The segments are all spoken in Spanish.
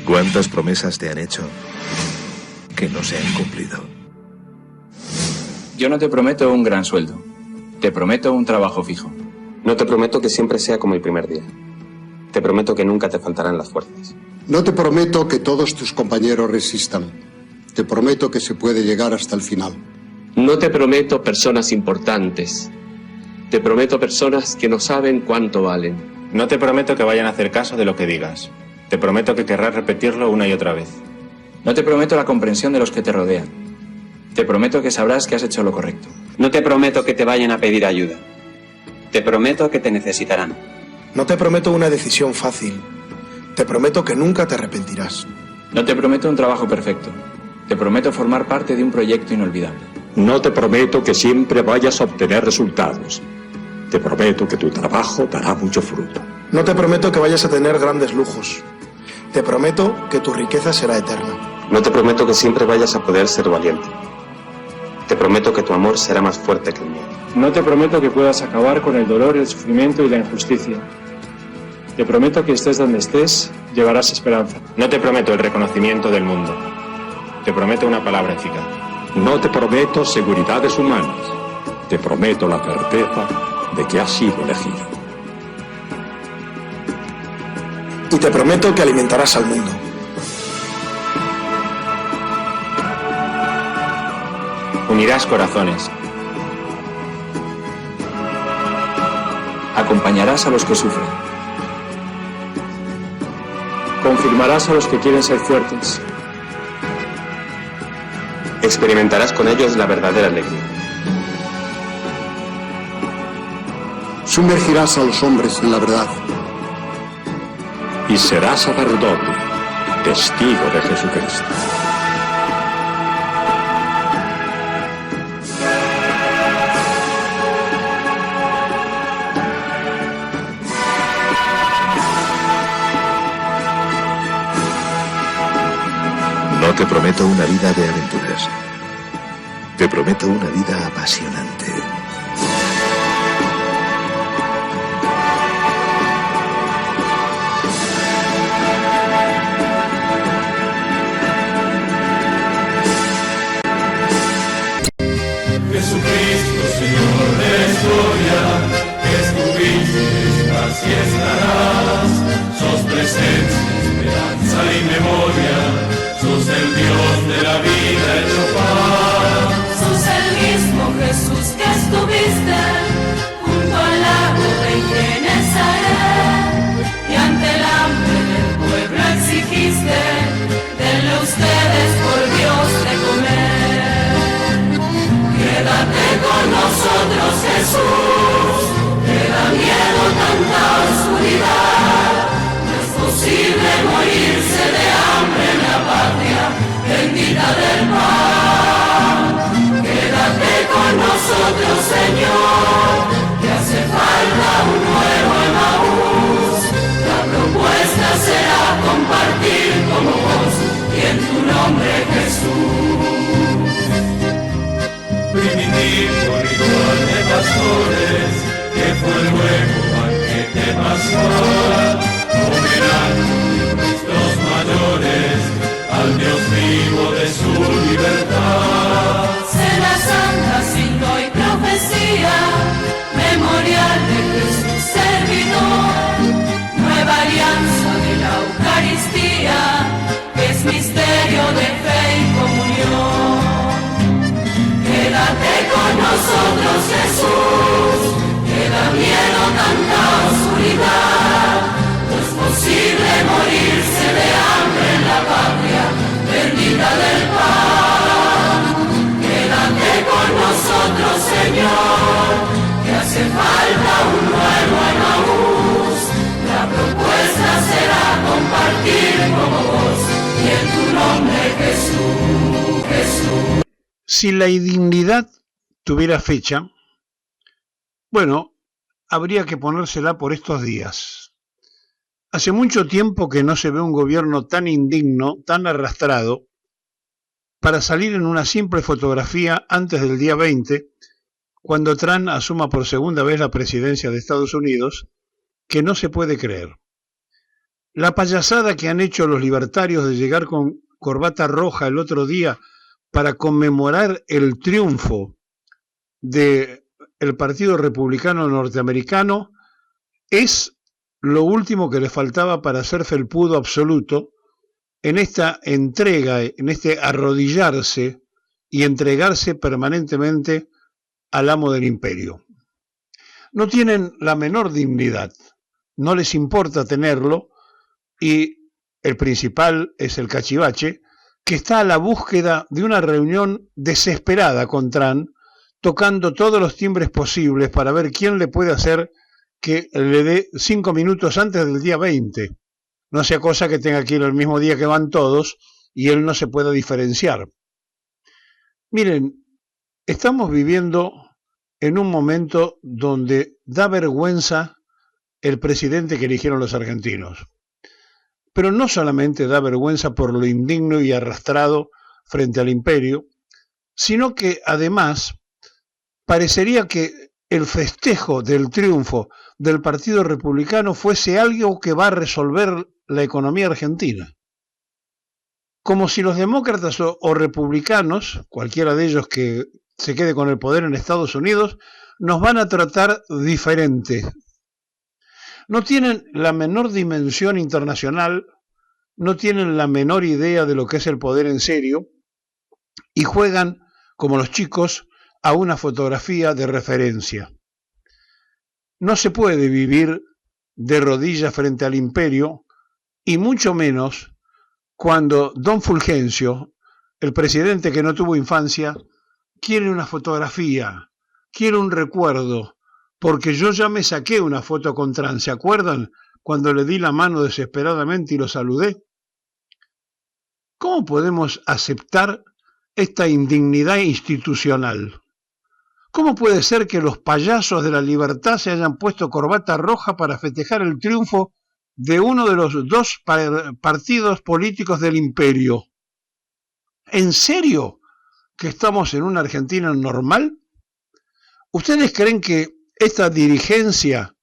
¿Cuántas promesas te han hecho que no se han cumplido? Yo no te prometo un gran sueldo. Te prometo un trabajo fijo. No te prometo que siempre sea como el primer día. Te prometo que nunca te faltarán las fuerzas. No te prometo que todos tus compañeros resistan. Te prometo que se puede llegar hasta el final. No te prometo personas importantes. Te prometo personas que no saben cuánto valen. No te prometo que vayan a hacer caso de lo que digas. Te prometo que querrás repetirlo una y otra vez. No te prometo la comprensión de los que te rodean. Te prometo que sabrás que has hecho lo correcto. No te prometo que te vayan a pedir ayuda. Te prometo que te necesitarán. No te prometo una decisión fácil. Te prometo que nunca te arrepentirás. No te prometo un trabajo perfecto. Te prometo formar parte de un proyecto inolvidable. No te prometo que siempre vayas a obtener resultados. Te prometo que tu trabajo dará mucho fruto. No te prometo que vayas a tener grandes lujos. Te prometo que tu riqueza será eterna. No te prometo que siempre vayas a poder ser valiente. Te prometo que tu amor será más fuerte que el mío. No te prometo que puedas acabar con el dolor, el sufrimiento y la injusticia. Te prometo que estés donde estés, llevarás esperanza. No te prometo el reconocimiento del mundo. Te prometo una palabra eficaz. No te prometo seguridades humanas. Te prometo la certeza de que has sido elegido. Y te prometo que alimentarás al mundo. Unirás corazones. Acompañarás a los que sufren. Confirmarás a los que quieren ser fuertes. Experimentarás con ellos la verdadera alegría. Sumergirás a los hombres en la verdad. Y serás sacerdote, testigo de Jesucristo. No te prometo una vida de aventuras. Te prometo una vida apasionante. Jesucristo, Señor de la historia, que estuviste, estás y estarás. Sos presencia, esperanza y memoria. Sos el Dios de la vida hecho paz. Sos el mismo Jesús que estuviste junto al lago de Genesaret, y ante el hambre del pueblo exigiste, denle ustedes por Dios de comer. Quédate con nosotros, Jesús, te da miedo tanta oscuridad. No es posible morirse de hambre en la patria bendita del pan. Quédate con nosotros, Señor, que hace falta un nuevo Emaús. La propuesta será compartir como vos y en tu nombre, Jesús. Primitivo ritual de pastores, que fue luego banquete pascual, homenaje de nuestros mayores al Dios vivo de su libertad. Cena santa, signo y profecía, memorial de Jesús servidor, nueva alianza de la Eucaristía, que es misterio de fe y comunión. Quédate con nosotros, Jesús, que da miedo tanta oscuridad. No es posible morirse de hambre en la patria bendita del pan. Quédate con nosotros, Señor, que hace falta un nuevo Emaús. La propuesta será compartir como vos y en tu nombre, Jesús, Jesús. Si la indignidad tuviera fecha, bueno, habría que ponérsela por estos días. Hace mucho tiempo que no se ve un gobierno tan indigno, tan arrastrado, para salir en una simple fotografía antes del día 20, cuando Trump asuma por segunda vez la presidencia de Estados Unidos, que no se puede creer. La payasada que han hecho los libertarios de llegar con corbata roja el otro día para conmemorar el triunfo del Partido Republicano Norteamericano es lo último que le faltaba para hacer felpudo absoluto en esta entrega, en este arrodillarse y entregarse permanentemente al amo del imperio. No tienen la menor dignidad, no les importa tenerlo, y el principal es el cachivache, que está a la búsqueda de una reunión desesperada con Trump, tocando todos los timbres posibles para ver quién le puede hacer que le dé 5 minutos antes del día 20. No sea cosa que tenga que ir el mismo día que van todos y él no se pueda diferenciar. Miren, estamos viviendo en un momento donde da vergüenza el presidente que eligieron los argentinos. Pero no solamente da vergüenza por lo indigno y arrastrado frente al imperio, sino que además parecería que el festejo del triunfo del Partido Republicano fuese algo que va a resolver la economía argentina. Como si los demócratas o republicanos, cualquiera de ellos que se quede con el poder en Estados Unidos, nos van a tratar diferente. No tienen la menor dimensión internacional, no tienen la menor idea de lo que es el poder en serio y juegan, como los chicos, a una fotografía de referencia. No se puede vivir de rodillas frente al imperio y mucho menos cuando don Fulgencio, el presidente que no tuvo infancia, quiere una fotografía, quiere un recuerdo, porque yo ya me saqué una foto con Trump, ¿se acuerdan? Cuando le di la mano desesperadamente y lo saludé. ¿Cómo podemos aceptar esta indignidad institucional? ¿Cómo puede ser que los payasos de la libertad se hayan puesto corbata roja para festejar el triunfo de uno de los dos partidos políticos del imperio? ¿En serio que estamos en una Argentina normal? ¿Ustedes creen que esta dirigencia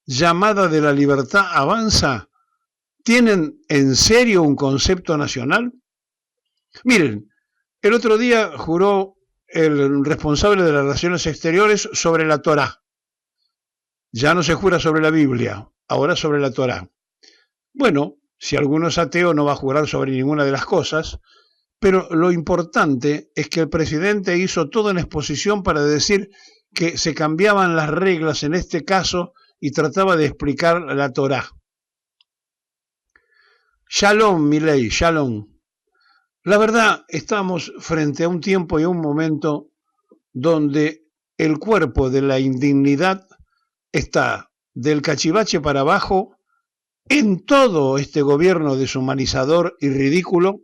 llamada de la libertad avanza tienen en serio un concepto nacional? Miren, el otro día juró el responsable de las relaciones exteriores sobre la Torá. Ya no se jura sobre la Biblia, ahora sobre la Torá. Bueno, si alguno es ateo no va a jurar sobre ninguna de las cosas, pero lo importante es que el presidente hizo toda una exposición para decir que se cambiaban las reglas en este caso y trataba de explicar la Torá. Shalom, Milei, shalom. La verdad, estamos frente a un tiempo y a un momento donde el cuerpo de la indignidad está del cachivache para abajo en todo este gobierno deshumanizador y ridículo,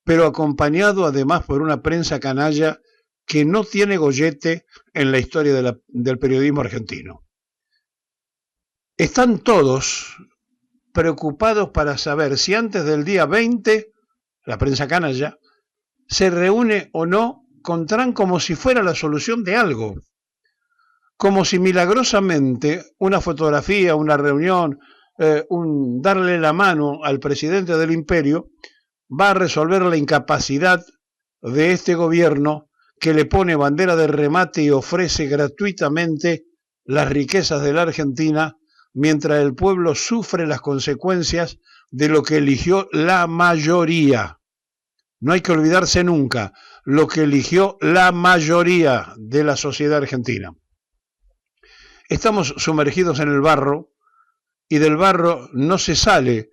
pero acompañado además por una prensa canalla que no tiene gollete en la historia del periodismo argentino. Están todos preocupados para saber si antes del día 20, la prensa canalla, se reúne o no con Trump como si fuera la solución de algo. Como si milagrosamente una fotografía, una reunión, darle la mano al presidente del imperio va a resolver la incapacidad de este gobierno que le pone bandera de remate y ofrece gratuitamente las riquezas de la Argentina mientras el pueblo sufre las consecuencias de lo que eligió la mayoría. No hay que olvidarse nunca lo que eligió la mayoría de la sociedad argentina. Estamos sumergidos en el barro y del barro no se sale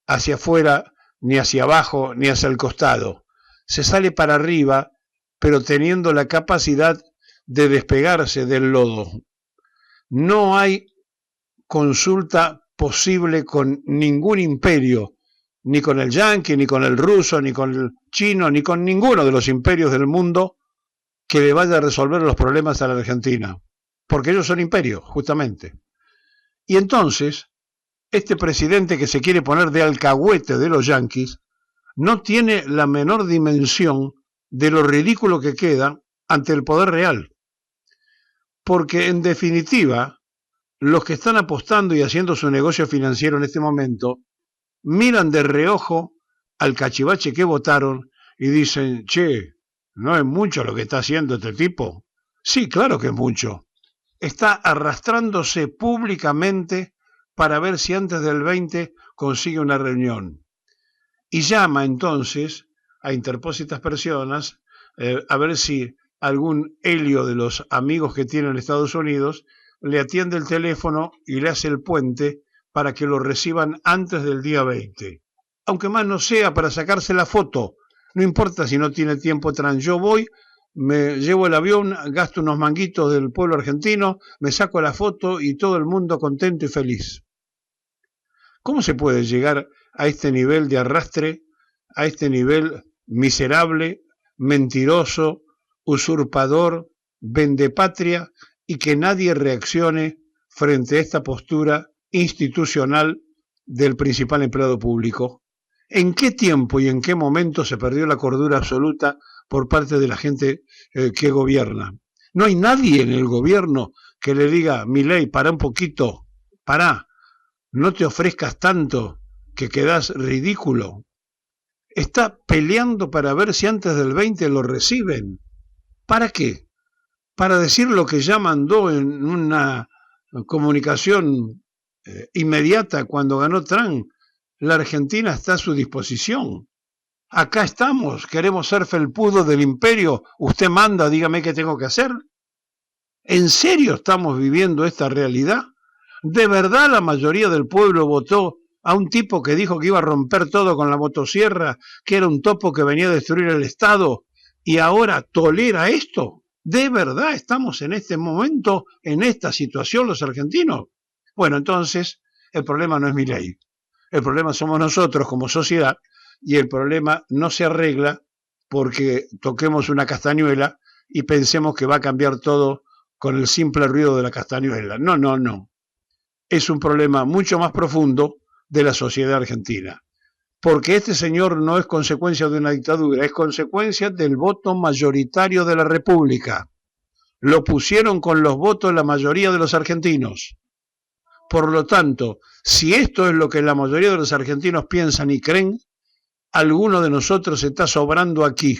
hacia afuera, ni hacia abajo, ni hacia el costado. Se sale para arriba, pero teniendo la capacidad de despegarse del lodo. No hay consulta posible con ningún imperio, ni con el yanqui, ni con el ruso, ni con el chino, ni con ninguno de los imperios del mundo que le vaya a resolver los problemas a la Argentina, porque ellos son imperios, justamente. Y entonces, este presidente que se quiere poner de alcahuete de los yanquis, no tiene la menor dimensión de lo ridículo que queda ante el poder real. Porque, en definitiva, los que están apostando y haciendo su negocio financiero en este momento miran de reojo al cachivache que votaron y dicen, che, ¿no es mucho lo que está haciendo este tipo? Sí, claro que es mucho. Está arrastrándose públicamente para ver si antes del 20 consigue una reunión. Y llama entonces a interpósitas personas a ver si algún helio de los amigos que tiene en Estados Unidos le atiende el teléfono y le hace el puente para que lo reciban antes del día 20. Aunque más no sea para sacarse la foto, no importa si no tiene tiempo trans. Yo voy, me llevo el avión, gasto unos manguitos del pueblo argentino, me saco la foto y todo el mundo contento y feliz. ¿Cómo se puede llegar a este nivel de arrastre, a este nivel miserable, mentiroso, usurpador, vendepatria, y que nadie reaccione frente a esta postura institucional del principal empleado público? ¿En qué tiempo y en qué momento se perdió la cordura absoluta por parte de la gente que gobierna? No hay nadie en el gobierno que le diga, Milei, pará un poquito, pará, no te ofrezcas tanto que quedás ridículo. Está peleando para ver si antes del 20 lo reciben. ¿Para qué? Para decir lo que ya mandó en una comunicación inmediata cuando ganó Trump. La Argentina está a su disposición. Acá estamos, queremos ser felpudo del imperio. Usted manda, dígame qué tengo que hacer. ¿En serio estamos viviendo esta realidad? ¿De verdad la mayoría del pueblo votó a un tipo que dijo que iba a romper todo con la motosierra, que era un topo que venía a destruir el Estado, y ahora tolera esto? ¿De verdad estamos en este momento, en esta situación los argentinos? Bueno, entonces el problema no es Milei. El problema somos nosotros como sociedad, y el problema no se arregla porque toquemos una castañuela y pensemos que va a cambiar todo con el simple ruido de la castañuela. No, no, no. Es un problema mucho más profundo de la sociedad argentina. Porque este señor no es consecuencia de una dictadura, es consecuencia del voto mayoritario de la República. Lo pusieron con los votos de la mayoría de los argentinos. Por lo tanto, si esto es lo que la mayoría de los argentinos piensan y creen, alguno de nosotros está sobrando aquí,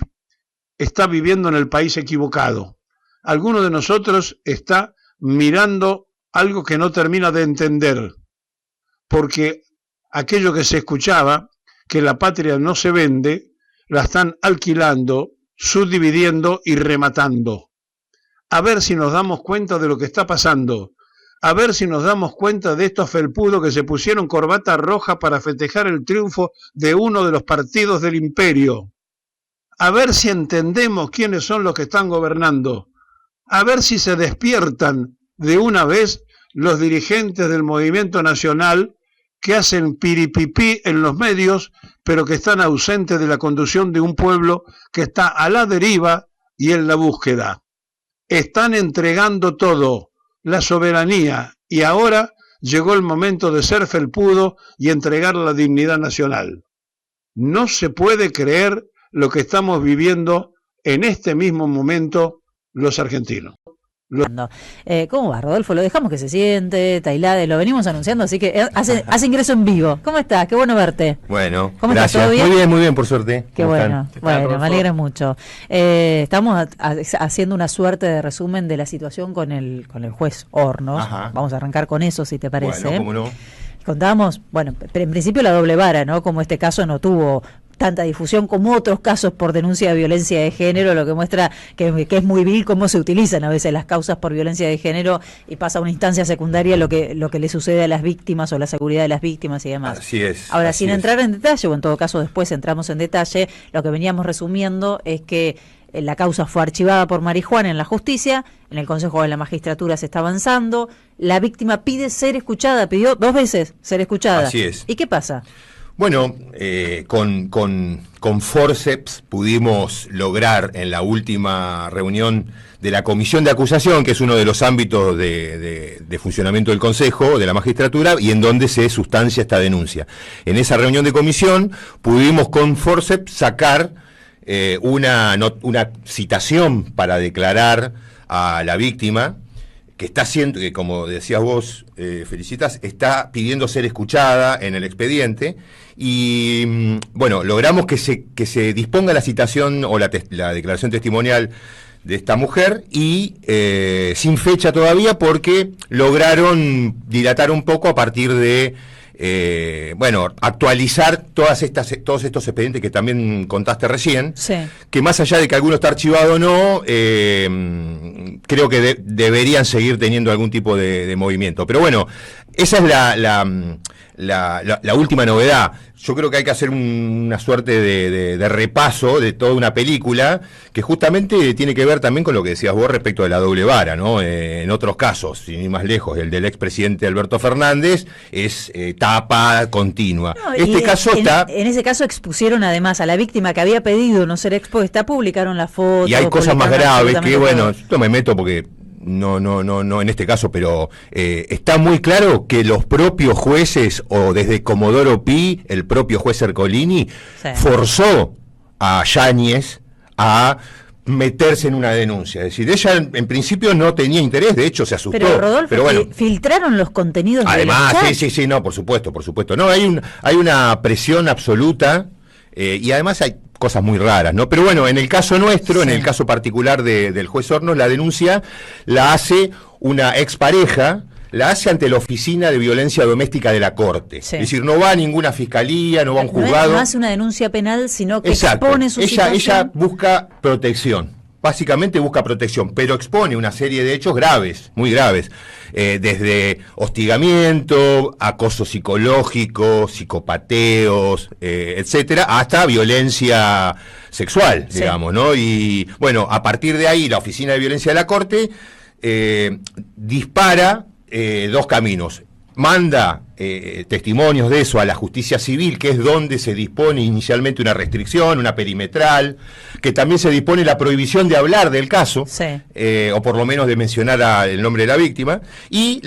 está viviendo en el país equivocado. Alguno de nosotros está mirando algo que no termina de entender, porque aquello que se escuchaba, que la patria no se vende, la están alquilando, subdividiendo y rematando. A ver si nos damos cuenta de lo que está pasando. A ver si nos damos cuenta de estos felpudos que se pusieron corbata roja para festejar el triunfo de uno de los partidos del imperio. A ver si entendemos quiénes son los que están gobernando. A ver si se despiertan de una vez los dirigentes del movimiento nacional que hacen piripipí en los medios, pero que están ausentes de la conducción de un pueblo que está a la deriva y en la búsqueda. Están entregando todo, la soberanía, y ahora llegó el momento de ser felpudo y entregar la dignidad nacional. No se puede creer lo que estamos viviendo en este mismo momento los argentinos. ¿Cómo va, Rodolfo? Lo dejamos que se siente, Tailade, lo venimos anunciando, así que hace ingreso en vivo. ¿Cómo estás? Qué bueno verte. Bueno, ¿cómo gracias. Estás? ¿Todo bien? Muy bien, por suerte. Qué bueno, me alegra mucho. Estamos haciendo una suerte de resumen de la situación con el juez Hornos. Ajá. Vamos a arrancar con eso, si te parece. Bueno, cómo no. Contábamos, bueno, pero en principio la doble vara, ¿no? Como este caso no tuvo tanta difusión como otros casos por denuncia de violencia de género, lo que muestra que es muy vil cómo se utilizan a veces las causas por violencia de género y pasa a una instancia secundaria lo que le sucede a las víctimas o la seguridad de las víctimas y demás. Así es. Ahora, sin entrar en detalle, o en todo caso después entramos en detalle, lo que veníamos resumiendo es que la causa fue archivada por marihuana en la justicia, en el Consejo de la Magistratura se está avanzando, la víctima pide ser escuchada, pidió 2 veces ser escuchada. Así es. ¿Y qué pasa? Bueno, con forceps pudimos lograr en la última reunión de la comisión de acusación, que es uno de los ámbitos de funcionamiento del Consejo, de la Magistratura, y en donde se sustancia esta denuncia. En esa reunión de comisión pudimos con forceps sacar una citación para declarar a la víctima, está haciendo, que como decías vos, Felicitas, está pidiendo ser escuchada en el expediente y, bueno, logramos que se disponga la citación o la declaración testimonial de esta mujer y sin fecha todavía porque lograron dilatar un poco a partir de actualizar todos estos expedientes que también contaste recién, que más allá de que alguno está archivado o no, creo que deberían seguir teniendo algún tipo de movimiento. Pero bueno, esa es la última novedad. Yo creo que hay que hacer una suerte de repaso de toda una película que justamente tiene que ver también con lo que decías vos respecto de la doble vara, ¿no? En otros casos, sin ir más lejos, el del expresidente Alberto Fernández es tapa continua. No, este caso está... En ese caso expusieron además a la víctima que había pedido no ser expuesta, publicaron la foto. Y hay cosas más graves que, bueno, yo me meto porque... No en este caso, pero está muy claro que los propios jueces, o desde Comodoro Pi, el propio juez Ercolini, forzó a Yáñez a meterse en una denuncia. Es decir, ella en principio no tenía interés, de hecho se asustó. Pero Rodolfo, pero bueno, filtraron los contenidos además, de los chats. sí, no, por supuesto. No, hay una presión absoluta y además hay cosas muy raras, ¿no? Pero bueno, en el caso nuestro, en el caso particular del juez Hornos, la denuncia la hace una expareja, la hace ante la Oficina de Violencia Doméstica de la Corte. Es decir, no va a ninguna fiscalía, no va a un juzgado. No hace una denuncia penal, sino que expone su situación. Ella busca protección. Básicamente busca protección, pero expone una serie de hechos graves, muy graves, desde hostigamiento, acoso psicológico, psicopateos, etcétera, hasta violencia sexual, digamos, ¿no? Y bueno, a partir de ahí, la Oficina de Violencia de la Corte dispara dos caminos. Manda testimonios de eso a la justicia civil, que es donde se dispone inicialmente una restricción, una perimetral, que también se dispone la prohibición de hablar del caso, o por lo menos de mencionar el nombre de la víctima, y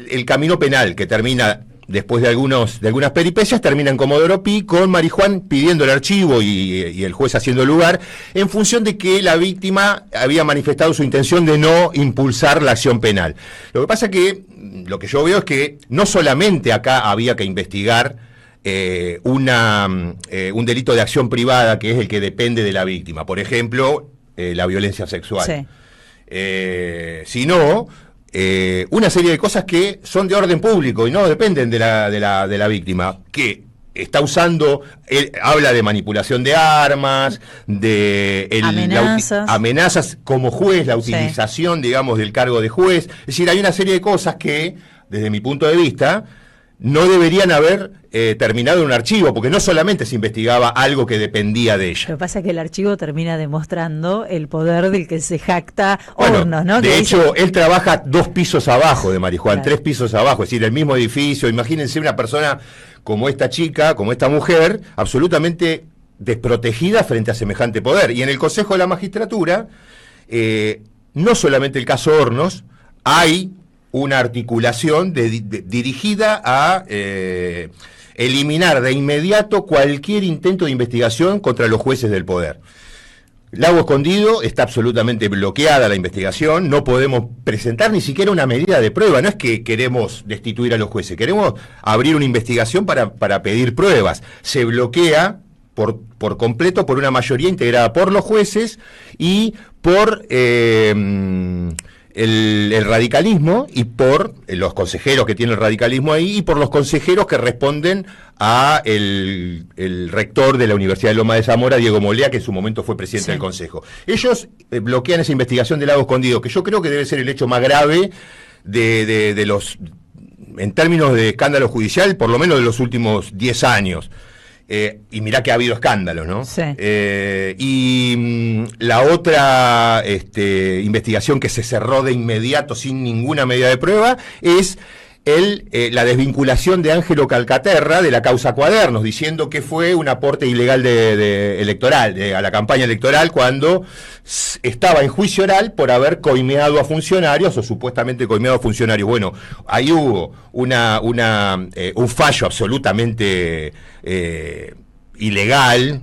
el camino penal, que termina, después de algunas peripecias, termina en Comodoro Pi, con Marijuán pidiendo el archivo y el juez haciendo lugar, en función de que la víctima había manifestado su intención de no impulsar la acción penal. Lo que pasa que, lo que yo veo es que no solamente acá había que investigar un delito de acción privada, que es el que depende de la víctima, por ejemplo, la violencia sexual, sino una serie de cosas que son de orden público y no dependen de la víctima, que está usando, habla de manipulación de armas, de amenazas como juez, la utilización, digamos, del cargo de juez. Es decir, hay una serie de cosas que, desde mi punto de vista, no deberían haber terminado en un archivo, porque no solamente se investigaba algo que dependía de ella. Lo que pasa es que el archivo termina demostrando el poder del que se jacta Hornos, ¿no? De hecho, él trabaja 2 pisos abajo de Marijuán, 3 pisos abajo, es decir, el mismo edificio. Imagínense una persona como esta chica, como esta mujer, absolutamente desprotegida frente a semejante poder. Y en el Consejo de la Magistratura, no solamente el caso Hornos, hay una articulación dirigida a eliminar de inmediato cualquier intento de investigación contra los jueces del poder. Lago Escondido está absolutamente bloqueada la investigación, no podemos presentar ni siquiera una medida de prueba, no es que queremos destituir a los jueces, queremos abrir una investigación para pedir pruebas. Se bloquea por completo por una mayoría integrada por los jueces y por el radicalismo, y por los consejeros que tiene el radicalismo ahí, y por los consejeros que responden a el rector de la Universidad de Loma de Zamora, Diego Molea, que en su momento fue presidente del Consejo. Ellos bloquean esa investigación del Lago Escondido, que yo creo que debe ser el hecho más grave de los, en términos de escándalo judicial, por lo menos de los últimos 10 años. Y mirá que ha habido escándalos, ¿no? Y la otra investigación que se cerró de inmediato sin ninguna medida de prueba es la desvinculación de Ángelo Calcaterra de la causa Cuadernos, diciendo que fue un aporte ilegal electoral a la campaña electoral, cuando estaba en juicio oral por haber coimeado a funcionarios, o supuestamente coimeado a funcionarios. Bueno, ahí hubo un fallo absolutamente ilegal,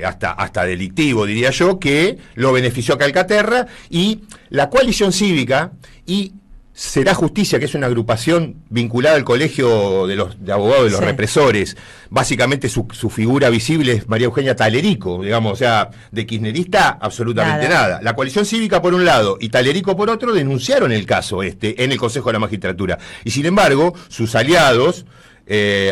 hasta delictivo, diría yo, que lo benefició a Calcaterra, y la coalición cívica y Será Justicia, que es una agrupación vinculada al colegio de abogados de los represores. Básicamente su figura visible es María Eugenia Talerico, digamos, o sea, de kirchnerista absolutamente nada. La coalición cívica por un lado y Talerico por otro denunciaron el caso en el Consejo de la Magistratura. Y sin embargo, sus aliados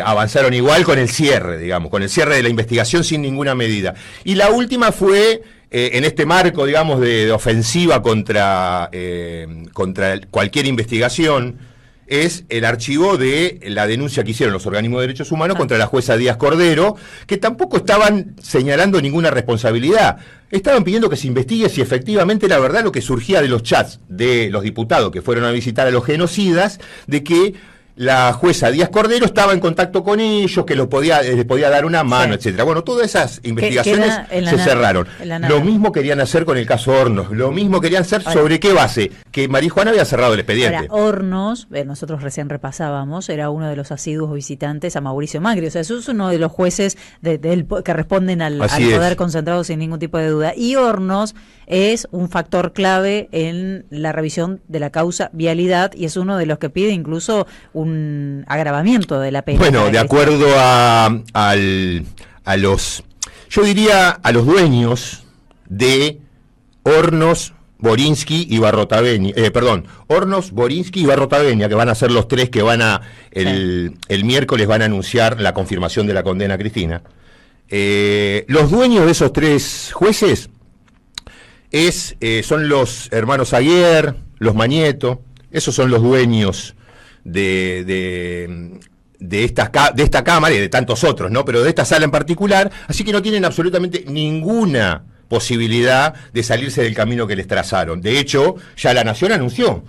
avanzaron igual con el cierre, digamos, con el cierre de la investigación sin ninguna medida. Y la última fue... en este marco, digamos, de ofensiva contra cualquier investigación, es el archivo de la denuncia que hicieron los organismos de derechos humanos contra la jueza Díaz Cordero, que tampoco estaban señalando ninguna responsabilidad. Estaban pidiendo que se investigue si efectivamente era verdad lo que surgía de los chats de los diputados que fueron a visitar a los genocidas, de que la jueza Díaz Cordero estaba en contacto con ellos, que les podía dar una mano, etcétera. Bueno, todas esas investigaciones se cerraron. Lo mismo querían hacer con el caso Hornos, lo mismo querían hacer sobre qué base, que Marijuana había cerrado el expediente. Ahora, Hornos, nosotros recién repasábamos, era uno de los asiduos visitantes a Mauricio Macri, o sea, eso es uno de los jueces que responden al poder concentrado sin ningún tipo de duda. Y Hornos es un factor clave en la revisión de la causa vialidad y es uno de los que pide incluso un agravamiento de la pena. Bueno, de acuerdo a los, yo diría a los dueños de Hornos, Borinsky y Barrotaveña, Hornos, Borinsky y Barrotaveña, que van a ser los tres que van el miércoles van a anunciar la confirmación de la condena a Cristina. Los dueños de esos tres jueces son los hermanos Aguiar, los Mañeto, esos son los dueños de esta Cámara y de tantos otros, ¿no? Pero de esta sala en particular, así que no tienen absolutamente ninguna posibilidad de salirse del camino que les trazaron. De hecho, ya la Nación anunció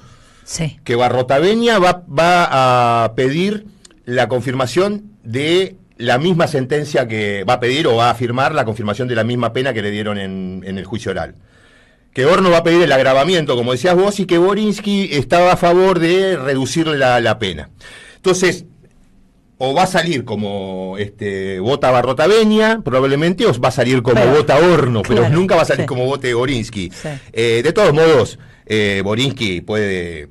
que Barrotaveña va a pedir la confirmación de la misma sentencia que va a pedir o va a firmar la confirmación de la misma pena que le dieron en el juicio oral. Que Hornos va a pedir el agravamiento, como decías vos, y que Borinsky estaba a favor de reducirle la pena. Entonces, o va a salir como vota Barrotaveña, probablemente, o va a salir como vota Hornos, pero nunca va a salir como vote Borinsky. De todos modos, Borinsky puede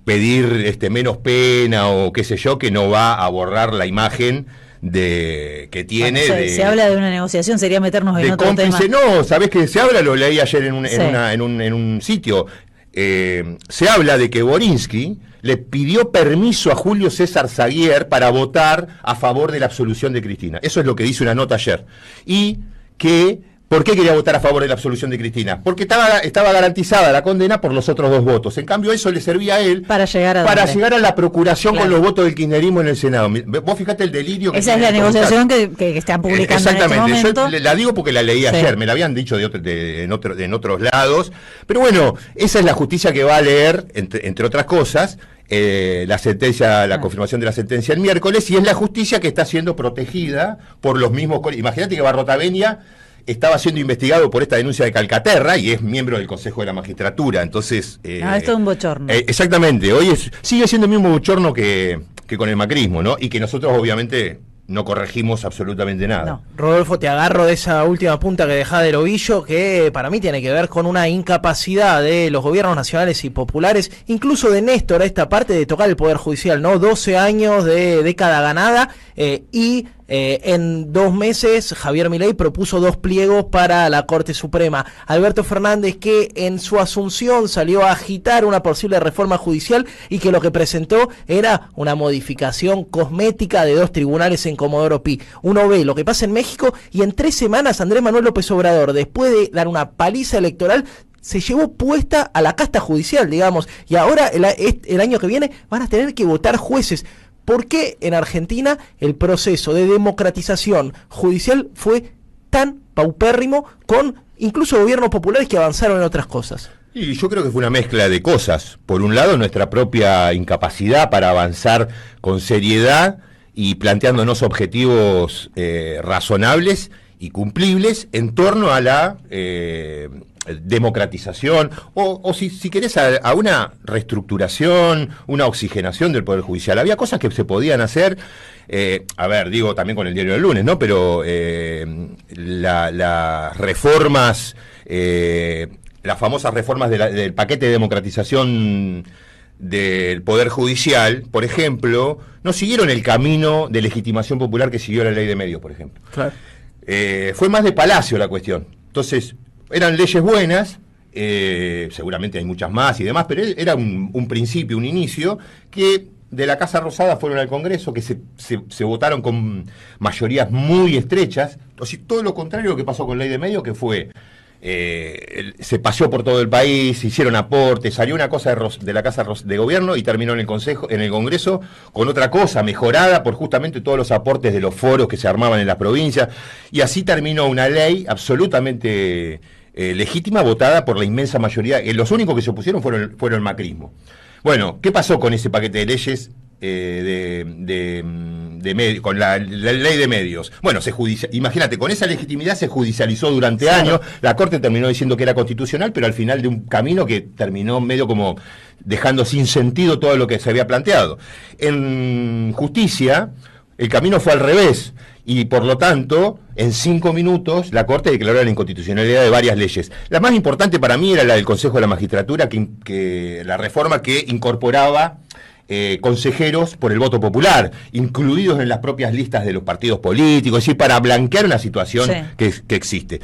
pedir menos pena o qué sé yo, que no va a borrar la imagen que tiene. Se habla de una negociación, sería meternos en otro tema. No, ¿sabés qué se habla? Lo leí ayer en un sitio. Se habla de que Borinsky le pidió permiso a Julio César Zaguier para votar a favor de la absolución de Cristina. Eso es lo que dice una nota ayer. Y que ¿por qué quería votar a favor de la absolución de Cristina? Porque estaba garantizada la condena por los otros dos votos. En cambio, eso le servía a él para llegar a la procuración con los votos del kirchnerismo en el Senado. Vos fijate el delirio que... Esa es la negociación que están publicando en este momento. Yo la digo porque la leí ayer, me la habían dicho en otros lados. Pero bueno, esa es la justicia que va a leer, entre otras cosas, la sentencia, la confirmación de la sentencia el miércoles, y es la justicia que está siendo protegida por los mismos... Imagínate que Barrotaveña estaba siendo investigado por esta denuncia de Calcaterra y es miembro del Consejo de la Magistratura, entonces... esto es un bochorno. Exactamente, hoy sigue siendo el mismo bochorno que con el macrismo, ¿no? Y que nosotros obviamente no corregimos absolutamente nada. No. Rodolfo, te agarro de esa última punta que dejás del ovillo, que para mí tiene que ver con una incapacidad de los gobiernos nacionales y populares, incluso de Néstor, esta parte de tocar el Poder Judicial, ¿no? 12 años de década ganada y... en 2 meses Javier Milei propuso 2 pliegos para la Corte Suprema. Alberto Fernández, que en su asunción salió a agitar una posible reforma judicial y que lo que presentó era una modificación cosmética de 2 tribunales en Comodoro Pi. Uno ve lo que pasa en México y en 3 semanas Andrés Manuel López Obrador, después de dar una paliza electoral, se llevó puesta a la casta judicial, digamos, y ahora el año que viene van a tener que votar jueces. ¿Por qué en Argentina el proceso de democratización judicial fue tan paupérrimo con incluso gobiernos populares que avanzaron en otras cosas? Y yo creo que fue una mezcla de cosas. Por un lado, nuestra propia incapacidad para avanzar con seriedad y planteándonos objetivos razonables y cumplibles en torno a la democratización o si querés a una reestructuración, una oxigenación del Poder Judicial. Había cosas que se podían hacer, digo también con el diario del lunes, ¿no? Pero las reformas las famosas reformas del paquete de democratización del Poder Judicial, por ejemplo, no siguieron el camino de legitimación popular que siguió la ley de medios, por ejemplo. Claro. Fue más de palacio la cuestión. Entonces, eran leyes buenas, seguramente hay muchas más y demás, pero era un principio, un inicio, que de la Casa Rosada fueron al Congreso, que se votaron con mayorías muy estrechas. Entonces, todo lo contrario a lo que pasó con ley de medios, que fue... se paseó por todo el país, se hicieron aportes, salió una cosa de la Casa de Gobierno y terminó en el Congreso con otra cosa mejorada por justamente todos los aportes de los foros que se armaban en las provincias, y así terminó una ley absolutamente legítima, votada por la inmensa mayoría. Los únicos que se opusieron fueron el macrismo. Bueno, ¿qué pasó con ese paquete de leyes? Con la ley de medios. Bueno, imagínate, con esa legitimidad se judicializó durante años, la Corte terminó diciendo que era constitucional, pero al final de un camino que terminó medio como dejando sin sentido todo lo que se había planteado. En justicia, el camino fue al revés, y por lo tanto, en 5 minutos, la Corte declaró la inconstitucionalidad de varias leyes. La más importante para mí era la del Consejo de la Magistratura, que la reforma que incorporaba consejeros por el voto popular, incluidos en las propias listas de los partidos políticos, es decir, para blanquear una situación que existe.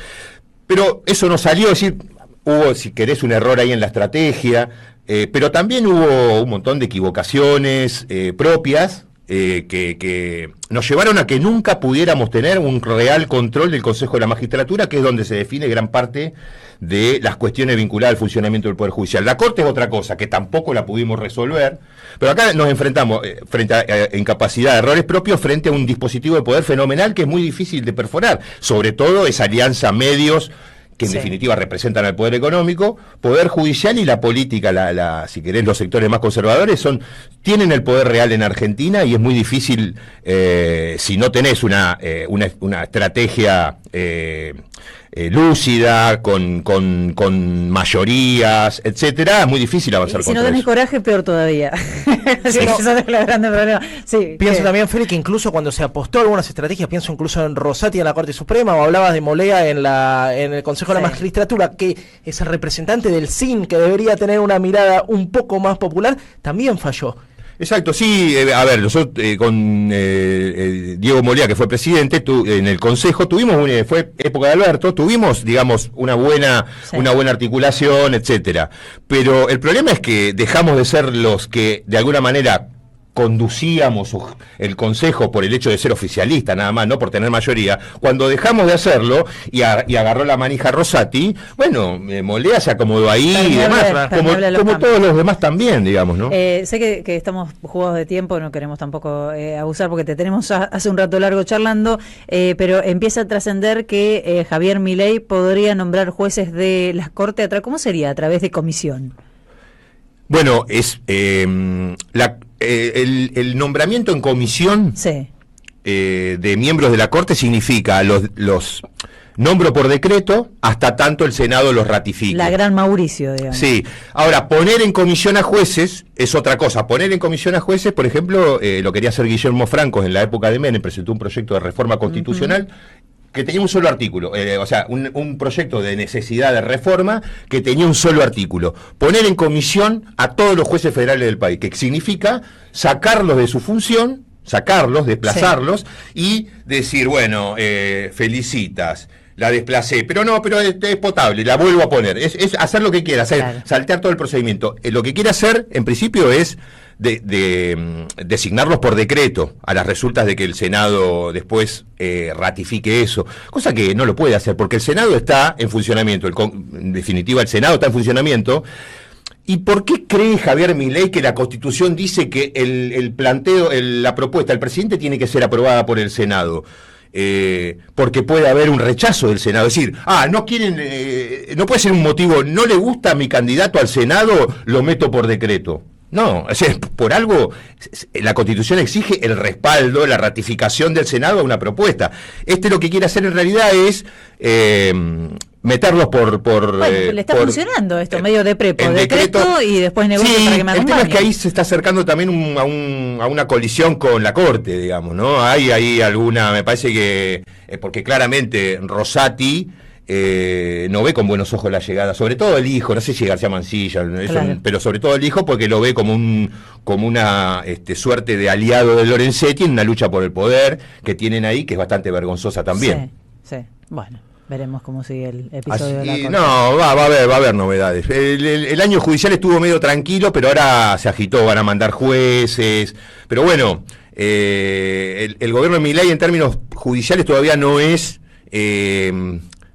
Pero eso no salió, es decir, hubo, si querés, un error ahí en la estrategia, pero también hubo un montón de equivocaciones propias que nos llevaron a que nunca pudiéramos tener un real control del Consejo de la Magistratura, que es donde se define gran parte de las cuestiones vinculadas al funcionamiento del Poder Judicial. La Corte es otra cosa, que tampoco la pudimos resolver, pero acá nos enfrentamos frente a incapacidad de errores propios, frente a un dispositivo de poder fenomenal que es muy difícil de perforar, sobre todo esa alianza medios, que en definitiva representan al poder económico, poder judicial y la política, si querés, los sectores más conservadores tienen el poder real en Argentina, y es muy difícil, si no tenés una estrategia lúcida, con mayorías, etcétera, es muy difícil avanzar y si contra no tenés eso. coraje, peor todavía. Eso es el grande problema. Sí, pienso también, Félix, que incluso cuando se apostó a algunas estrategias, pienso incluso en Rosati en la Corte Suprema, o hablabas de Molea en el Consejo de la Magistratura, que es el representante del CIN, que debería tener una mirada un poco más popular, también falló. Exacto, sí, a ver, nosotros con Diego Molea, que fue presidente, en el Consejo fue época de Alberto, tuvimos, digamos, una buena articulación, etcétera. Pero el problema es que dejamos de ser los que, de alguna manera, conducíamos el Consejo por el hecho de ser oficialista, nada más, no por tener mayoría. Cuando dejamos de hacerlo y agarró la manija Rosati, bueno, Molea se acomodó ahí y demás, como todos los demás también, digamos, ¿no? Sé que estamos jugados de tiempo, no queremos tampoco abusar porque te tenemos hace un rato largo charlando, pero empieza a trascender que Javier Milei podría nombrar jueces de las Cortes. ¿Cómo sería? ¿A través de comisión? Bueno, es el nombramiento en comisión de miembros de la Corte significa los nombro por decreto hasta tanto el Senado los ratifique. La gran Mauricio, digamos. Sí. Ahora, poner en comisión a jueces es otra cosa. Poner en comisión a jueces, por ejemplo, lo quería hacer Guillermo Franco en la época de Menem, presentó un proyecto de reforma constitucional que tenía un solo artículo, o sea, un proyecto de necesidad de reforma que tenía un solo artículo. Poner en comisión a todos los jueces federales del país, que significa sacarlos de su función, desplazarlos, y decir, bueno, felicitas, la desplacé, pero es potable, la vuelvo a poner. Es hacer lo que quiera, saltear todo el procedimiento. Lo que quiere hacer, en principio, es designarlos por decreto a las resultas de que el Senado después ratifique eso, cosa que no lo puede hacer porque el Senado está en funcionamiento, en definitiva el Senado está en funcionamiento. ¿Y por qué cree Javier Milei que la Constitución dice que la propuesta del presidente tiene que ser aprobada por el Senado? Porque puede haber un rechazo del Senado, es decir, no quieren, no puede ser un motivo, no le gusta mi candidato al Senado, lo meto por decreto. No, o sea, por algo la Constitución exige el respaldo, la ratificación del Senado a una propuesta. Lo que quiere hacer en realidad es meterlos por le está funcionando esto, medio de decreto y después negocio para que me acompañe. El tema es que ahí se está acercando también a una colisión con la Corte, digamos, ¿no? Hay alguna, me parece que, porque claramente Rosati no ve con buenos ojos la llegada, sobre todo el hijo, no sé si García Mansilla, eso, Claro. pero sobre todo el hijo porque lo ve como una suerte de aliado de Lorenzetti en una lucha por el poder que tienen ahí, que es bastante vergonzosa también. Sí, sí. Bueno, veremos cómo sigue el episodio de la Así, corte. no, va a haber novedades. El año judicial estuvo medio tranquilo, pero ahora se agitó, van a mandar jueces. Pero bueno, el gobierno de Milei en términos judiciales todavía no es,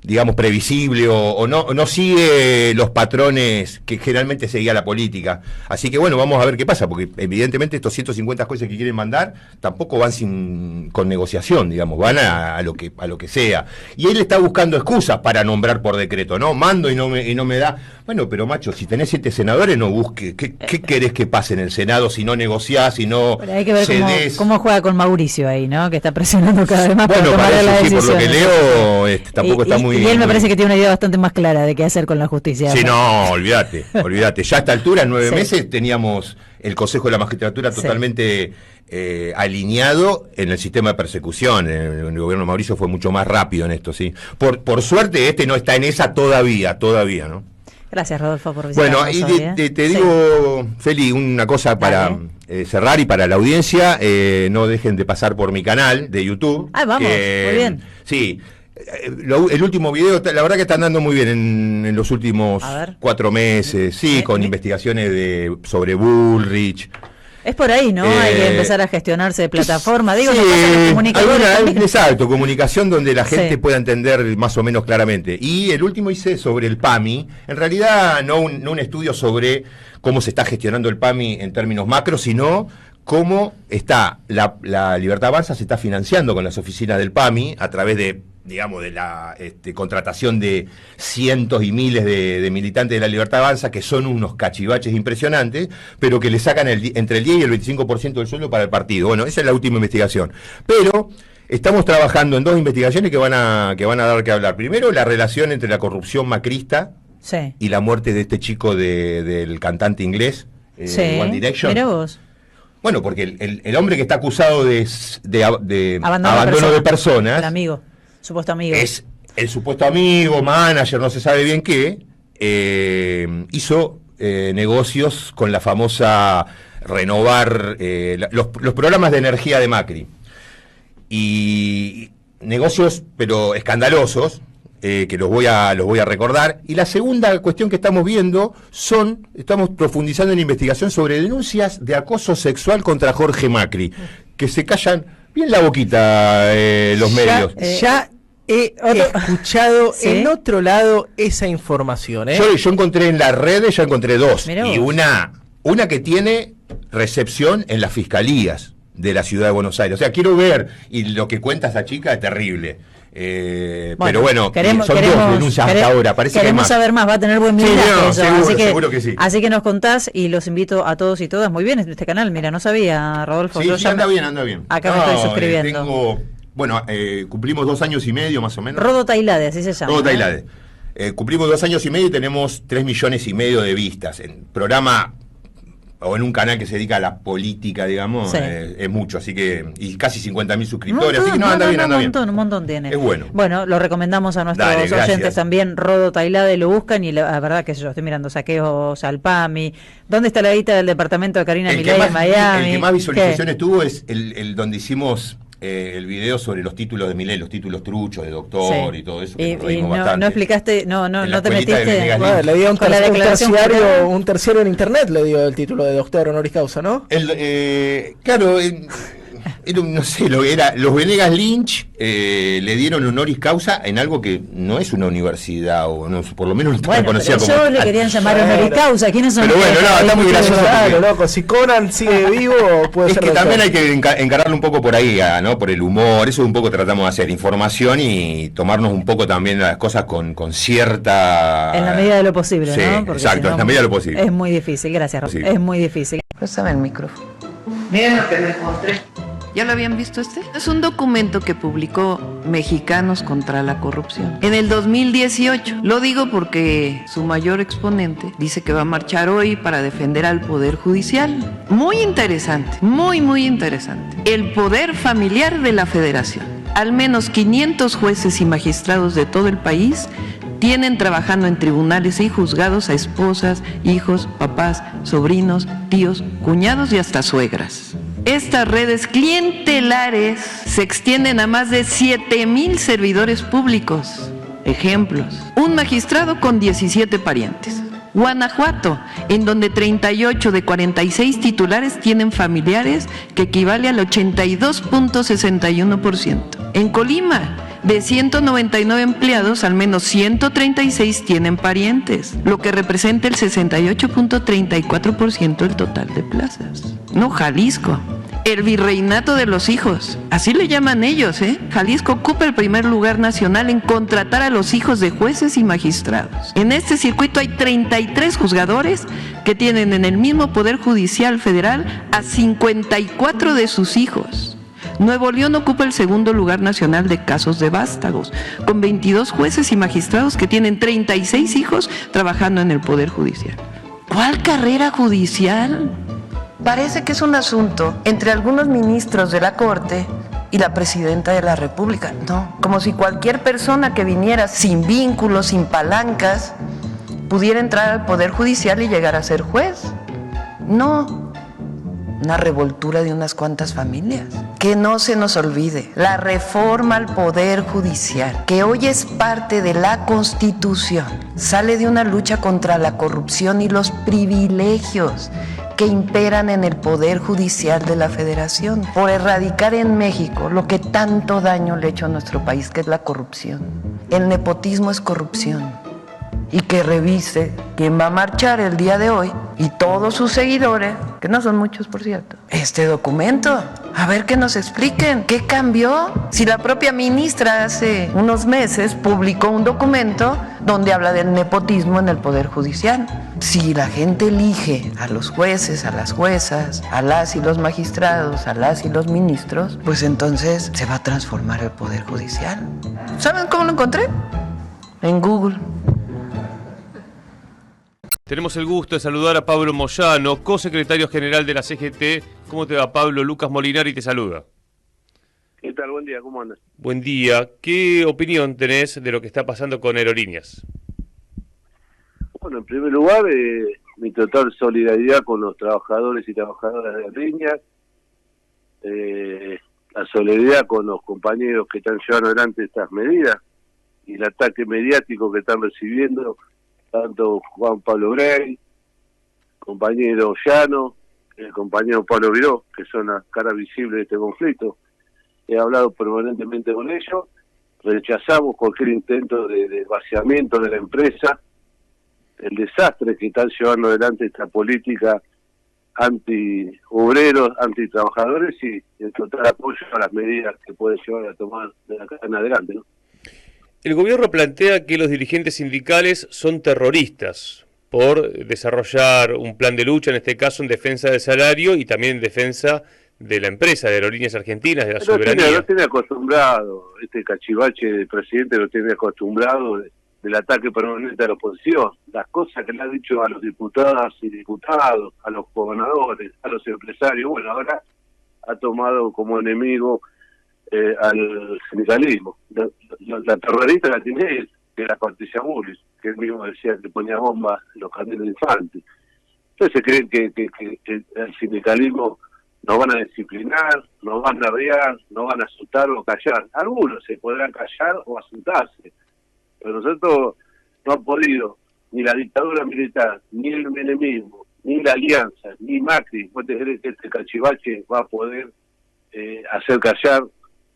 digamos, previsible o no sigue los patrones que generalmente seguía la política. Así que bueno, vamos a ver qué pasa, porque evidentemente estos 150 jueces que quieren mandar tampoco van con negociación, digamos, van a lo que sea. Y él está buscando excusas para nombrar por decreto, ¿no? Mando y no me da. Bueno, pero macho, si tenés 7 senadores, no busques. ¿Qué querés que pase en el Senado si no negociás, si no Pero hay que ver cedés? cómo juega con Mauricio ahí, ¿no? Que está presionando cada vez más Bueno, para tomar la parece, sí, decisión. por lo que leo, tampoco está muy... Y él me muy- parece que tiene una idea bastante más clara de qué hacer con la justicia. Sí, no, olvídate. Ya a esta altura, en 9 Sí. meses, teníamos el Consejo de la Magistratura Sí. totalmente alineado en el sistema de persecución. El gobierno de Mauricio fue mucho más rápido en esto, sí. Por suerte, no está en esa todavía, ¿no? Gracias, Rodolfo, por visitarnos Bueno, y hoy, ¿eh? te Sí. digo, Feli, una cosa para cerrar y para la audiencia, no dejen de pasar por mi canal de YouTube. Ah, vamos, muy bien. Sí, el último video, la verdad que está andando muy bien en los últimos A ver. 4 meses, sí, con investigaciones sobre Bullrich. Es por ahí, ¿no? Hay que empezar a gestionarse de plataforma. Digo, no pasa en los comunicadores también. Exacto, comunicación donde la gente Sí. pueda entender más o menos claramente. Y el último hice sobre el PAMI, en realidad no un estudio sobre cómo se está gestionando el PAMI en términos macro, sino cómo está la Libertad Avanza se está financiando con las oficinas del PAMI a través de, digamos, de la contratación de cientos y miles de militantes de la Libertad Avanza, que son unos cachivaches impresionantes, pero que le sacan entre el 10 y el 25% del sueldo para el partido. Bueno, esa es la última investigación. Pero estamos trabajando en 2 investigaciones que van a dar que hablar. Primero, la relación entre la corrupción macrista Sí. y la muerte de este chico del cantante inglés, Sí. One Direction. Mirá vos. Bueno, porque el hombre que está acusado de Abandono abandono de El personas amigo, supuesto amigo. es el supuesto amigo, manager, no se sabe bien qué, hizo negocios con la famosa renovar los programas de energía de Macri. Y negocios, pero escandalosos, que los voy a recordar. Y la segunda cuestión que estamos viendo estamos profundizando en investigación sobre denuncias de acoso sexual contra Jorge Macri, que se callan bien la boquita los medios. Ya he escuchado ¿Sí? en otro lado esa información, ¿eh? Yo encontré en las redes, ya encontré 2. Mirá Y vos. una que tiene recepción en las fiscalías de la ciudad de Buenos Aires. O sea, quiero ver, y lo que cuenta esa chica es terrible. Pero bueno, son 2 denuncias hasta ahora, parece que hay queremos más. saber más, va a tener buen Sí, millaje no, eso, seguro que sí. Así que nos contás y los invito a todos y todas. Muy bien este canal, mira, no sabía, Rodolfo. Sí, yo sí, ya anda me- bien. Acá me estoy suscribiendo. Cumplimos 2 años y medio más o menos. Rodo Tailade, así se llama. Rodo ¿eh? Tailade. Cumplimos 2 años y medio y tenemos 3,5 millones de vistas. En programa o en un canal que se dedica a la política, digamos, Sí. es mucho, así que, y casi 50.000 suscriptores, así que anda bien. Un montón tiene. Es bueno. Bueno, lo recomendamos a nuestros Dale, oyentes gracias. también. Rodo Tailade lo buscan y la verdad que yo estoy mirando saqueos al PAMI. ¿Dónde está la guita del departamento de Karina Milei en Miami? El que más visualizaciones ¿Qué? tuvo es el donde hicimos el video sobre los títulos de Milei, los títulos truchos de doctor Sí. y todo eso, que nos Y reímos no bastante. explicaste, no En la te escuelita de metiste. Venegas Bueno, le dio con la declaración jurada. un terciario en internet, le dio el título de doctor honoris causa, ¿no? Claro, no sé, los Venegas Lynch le dieron honoris causa en algo que no es una universidad, o no, por lo menos no está Bueno, reconocida pero como... ellos le querían llamar honoris causa. ¿Quiénes son? Pero bueno, no, está muy gracioso. Claro, loco, si Conan sigue vivo, puede Es ser que doctor. también hay que encararlo un poco por ahí, ¿no? Por el humor, eso un poco tratamos de hacer, información y tomarnos un poco también las cosas con cierta... En la medida de lo posible, Sí, ¿no? Porque exacto, si no, en la medida de lo posible. Es muy difícil, gracias, Rosa. Sí. Es muy difícil. Pásame el micrófono. Miren lo que me encontré. ¿Ya lo habían visto este? Es un documento que publicó Mexicanos contra la Corrupción en el 2018. Lo digo porque su mayor exponente dice que va a marchar hoy para defender al Poder Judicial. Muy interesante, muy interesante. El poder familiar de la Federación. al menos 500 jueces y magistrados de todo el país tienen trabajando en tribunales y juzgados a esposas, hijos, papás, sobrinos, tíos, cuñados y hasta suegras. Estas redes clientelares se extienden a más de 7,000 servidores públicos. Ejemplos: un magistrado con 17 parientes. Guanajuato, en donde 38 de 46 titulares tienen familiares, que equivale al 82.61%. En Colima, de 199 empleados, al menos 136 tienen parientes, lo que representa el 68.34% del total de plazas. No, Jalisco, el virreinato de los hijos, así le llaman ellos, ¿eh? Jalisco ocupa el primer lugar nacional en contratar a los hijos de jueces y magistrados. En este circuito hay 33 juzgadores que tienen en el mismo Poder Judicial Federal a 54 de sus hijos. Nuevo León ocupa el segundo lugar nacional de casos de vástagos, con 22 jueces y magistrados que tienen 36 hijos trabajando en el Poder Judicial. ¿Cuál carrera judicial? Parece que es un asunto entre algunos ministros de la Corte y la Presidenta de la República. No, como si cualquier persona que viniera sin vínculos, sin palancas, pudiera entrar al Poder Judicial y llegar a ser juez. No, una revoltura de unas cuantas familias. Que no se nos olvide, la reforma al Poder Judicial, que hoy es parte de la Constitución, sale de una lucha contra la corrupción y los privilegios que imperan en el Poder Judicial de la Federación, por erradicar en México lo que tanto daño le ha hecho a nuestro país, que es la corrupción. El nepotismo es corrupción. Y que revise quién va a marchar el día de hoy y todos sus seguidores, que no son muchos por cierto, este documento. A ver que nos expliquen qué cambió. Si la propia ministra hace unos meses publicó un documento donde habla del nepotismo en el Poder Judicial. Si la gente elige a los jueces, a las juezas, a las y los magistrados, a las y los ministros, pues entonces se va a transformar el Poder Judicial. ¿Saben cómo lo encontré? En Google. Tenemos el gusto de saludar a Pablo Moyano, co-secretario general de la CGT. ¿Cómo te va, Pablo? Lucas Molinari te saluda. ¿Qué tal? Buen día, ¿cómo andas? Buen día. ¿Qué opinión tenés de lo que está pasando con Aerolíneas? Bueno, en primer lugar, mi total solidaridad con los trabajadores y trabajadoras de Aerolíneas, la solidaridad con los compañeros que están llevando adelante estas medidas y el ataque mediático que están recibiendo tanto Juan Pablo Grey, compañero Llano, el compañero Pablo Viró, que son las caras visibles de este conflicto. He hablado permanentemente con ellos, rechazamos cualquier intento de vaciamiento de la empresa, el desastre que están llevando adelante esta política anti-obreros, anti-trabajadores y el total apoyo a las medidas que puede llevar a tomar de acá en adelante, ¿no? El gobierno plantea que los dirigentes sindicales son terroristas por desarrollar un plan de lucha, en este caso en defensa del salario y también en defensa de la empresa, de Aerolíneas Argentinas, de la soberanía. Lo tiene acostumbrado, este cachivache del presidente lo tiene acostumbrado del ataque permanente a la oposición. Las cosas que le ha dicho a los diputadas y diputados, a los gobernadores, a los empresarios, bueno, ahora ha tomado como enemigo al sindicalismo. La terrorista la tiene él, que era Patricia Bullrich, que él mismo decía que ponía bombas en los jardines de infantes. Entonces creen que el sindicalismo nos van a disciplinar, nos van a arriar, nos van a asustar o callar. Algunos se podrán callar o asustarse, pero nosotros no han podido, ni la dictadura militar, ni el menemismo, ni la alianza, ni Macri. ¿Vos te crees que este cachivache va a poder hacer callar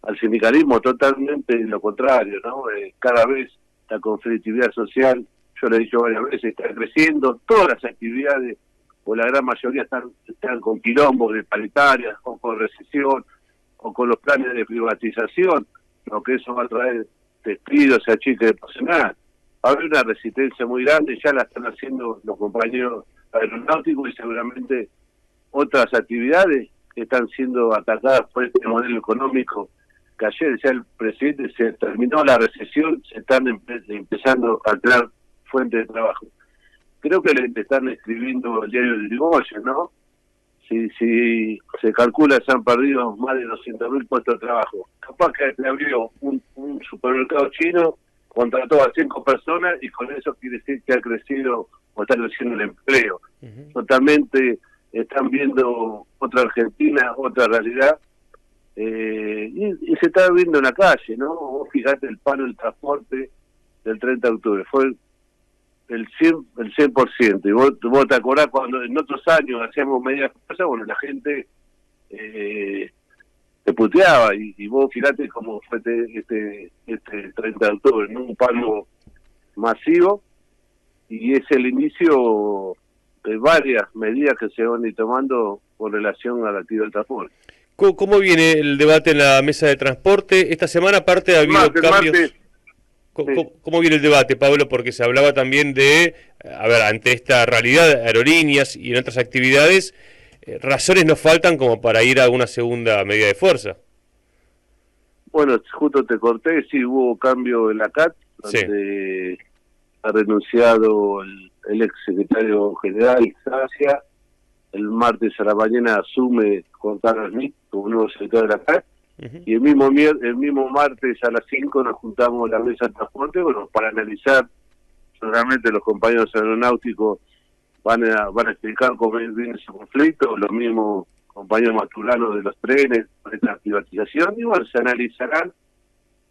al sindicalismo? Totalmente lo contrario, ¿no? Cada vez la conflictividad social, yo lo he dicho varias veces, está creciendo. Todas las actividades, o la gran mayoría, están con quilombos de paritarias, o con recesión, o con los planes de privatización, lo que eso va a traer despidos y achique de personal. Va a haber una resistencia muy grande, ya la están haciendo los compañeros aeronáuticos y seguramente otras actividades que están siendo atacadas por este modelo económico que ayer ya el presidente se terminó la recesión, se están empezando a crear fuentes de trabajo. Creo que le están escribiendo el diario de Irigoyen, ¿no? si se calcula se han perdido más de 200.000 puestos de trabajo. Capaz que le abrió un supermercado chino, contrató a 5 personas y con eso quiere decir que ha crecido o está creciendo el empleo. Totalmente están viendo otra Argentina, otra realidad, y se está viendo en la calle, ¿no? Vos fijate el paro del transporte del 30 de octubre, fue el 100%, y vos te acordás cuando en otros años hacíamos medidas cosas, bueno, la gente te puteaba, y vos fíjate cómo fue este 30 de octubre, ¿no? Un paro masivo, y es el inicio de varias medidas que se van a ir tomando con relación a la actividad del transporte. ¿Cómo viene el debate en la mesa de transporte? Esta semana aparte ha habido cambios. ¿Cómo viene el debate, Pablo? Porque se hablaba también de, ante esta realidad de aerolíneas y en otras actividades, razones nos faltan como para ir a una segunda medida de fuerza. Bueno, justo te corté, sí hubo cambio en la CAT, donde ha renunciado el ex secretario general, Sacia. El martes a la mañana asume Juan Carlos Smith como nuevo secretario de la CAT. Y el mismo martes a las 5 nos juntamos en la mesa de transporte, bueno, para analizar. Seguramente los compañeros aeronáuticos van a explicar cómo viene ese conflicto, los mismos compañeros matulanos de los trenes, con esta privatización, y bueno, se analizarán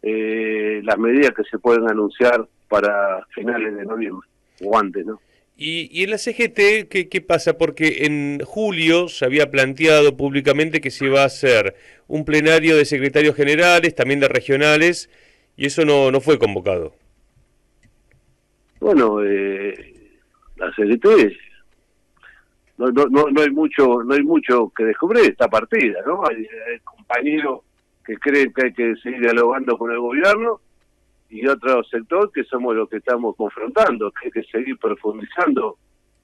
las medidas que se pueden anunciar para finales de noviembre, o antes, ¿no? Y en la CGT, ¿qué pasa? Porque en julio se había planteado públicamente que se iba a hacer un plenario de secretarios generales, también de regionales, y eso no fue convocado. Bueno, la CGT no hay mucho que descubrir esta partida, ¿no? Hay compañeros que creen que hay que seguir dialogando con el gobierno, y otro sector que somos los que estamos confrontando, que hay que seguir profundizando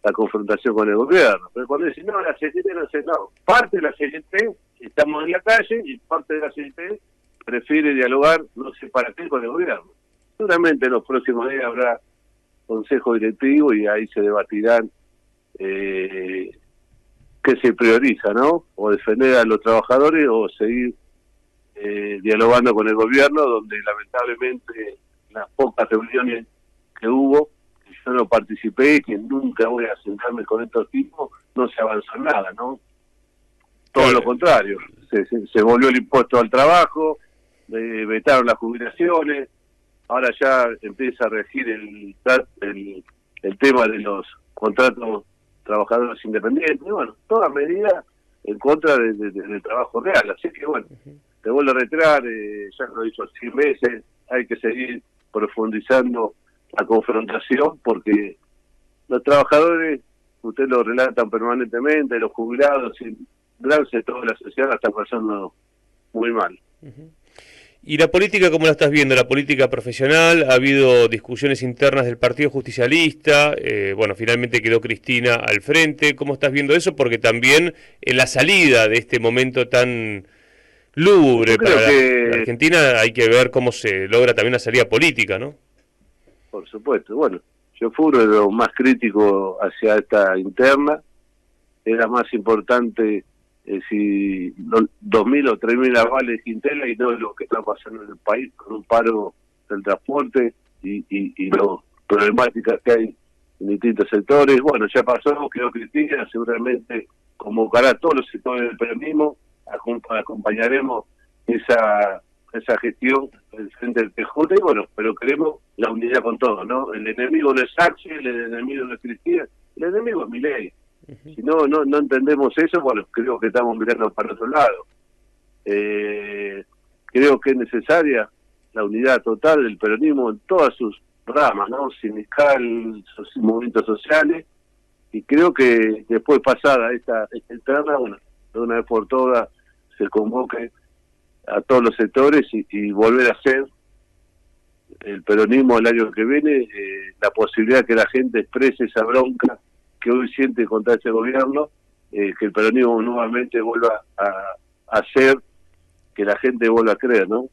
la confrontación con el gobierno. Pero cuando dicen, no, la CGT no, parte de la CGT, estamos en la calle, y parte de la CGT prefiere dialogar, no sé para qué, con el gobierno. Seguramente en los próximos días habrá consejo directivo y ahí se debatirán qué se prioriza, ¿no? O defender a los trabajadores o seguir dialogando con el gobierno, donde lamentablemente las pocas reuniones que hubo, que yo no participé y que nunca voy a sentarme con estos tipos, no se avanzó nada, ¿no? Todo lo contrario, se volvió el impuesto al trabajo, vetaron las jubilaciones, ahora ya empieza a regir el tema de los contratos trabajadores independientes, y bueno, toda medida en contra del trabajo real, así que bueno, te vuelvo a reiterar, ya lo he dicho 100 veces, hay que seguir profundizando la confrontación, porque los trabajadores, ustedes lo relatan permanentemente, los jubilados, y gran sector de la sociedad la está pasando muy mal. ¿Y la política cómo la estás viendo? La política profesional, ha habido discusiones internas del Partido Justicialista, bueno, finalmente quedó Cristina al frente. ¿Cómo estás viendo eso? Porque también en la salida de este momento tan lúgubre para la Argentina hay que ver cómo se logra también una salida política, ¿no? Por supuesto. Bueno, yo fui uno de los más críticos hacia esta interna. Era más importante si 2.000 o 3.000 avales de Quintela y no lo que está pasando en el país con un paro del transporte y las problemáticas que hay en distintos sectores. Bueno, ya pasó, quedó Cristina, seguramente convocará a todos los sectores del peronismo, acompañaremos esa gestión del frente del PJ, y bueno, pero queremos la unidad con todos, ¿no? El enemigo no es Axel, el enemigo no es Cristina, el enemigo es Milei. Si no entendemos eso, bueno, creo que estamos mirando para otro lado. Creo que es necesaria la unidad total del peronismo en todas sus ramas, ¿no? Sindical, movimientos sociales, y creo que después pasada esta interna, bueno, de una vez por todas se convoque a todos los sectores y volver a hacer el peronismo el año que viene, la posibilidad que la gente exprese esa bronca que hoy siente contra este gobierno, que el peronismo nuevamente vuelva a hacer que la gente vuelva a creer, ¿no?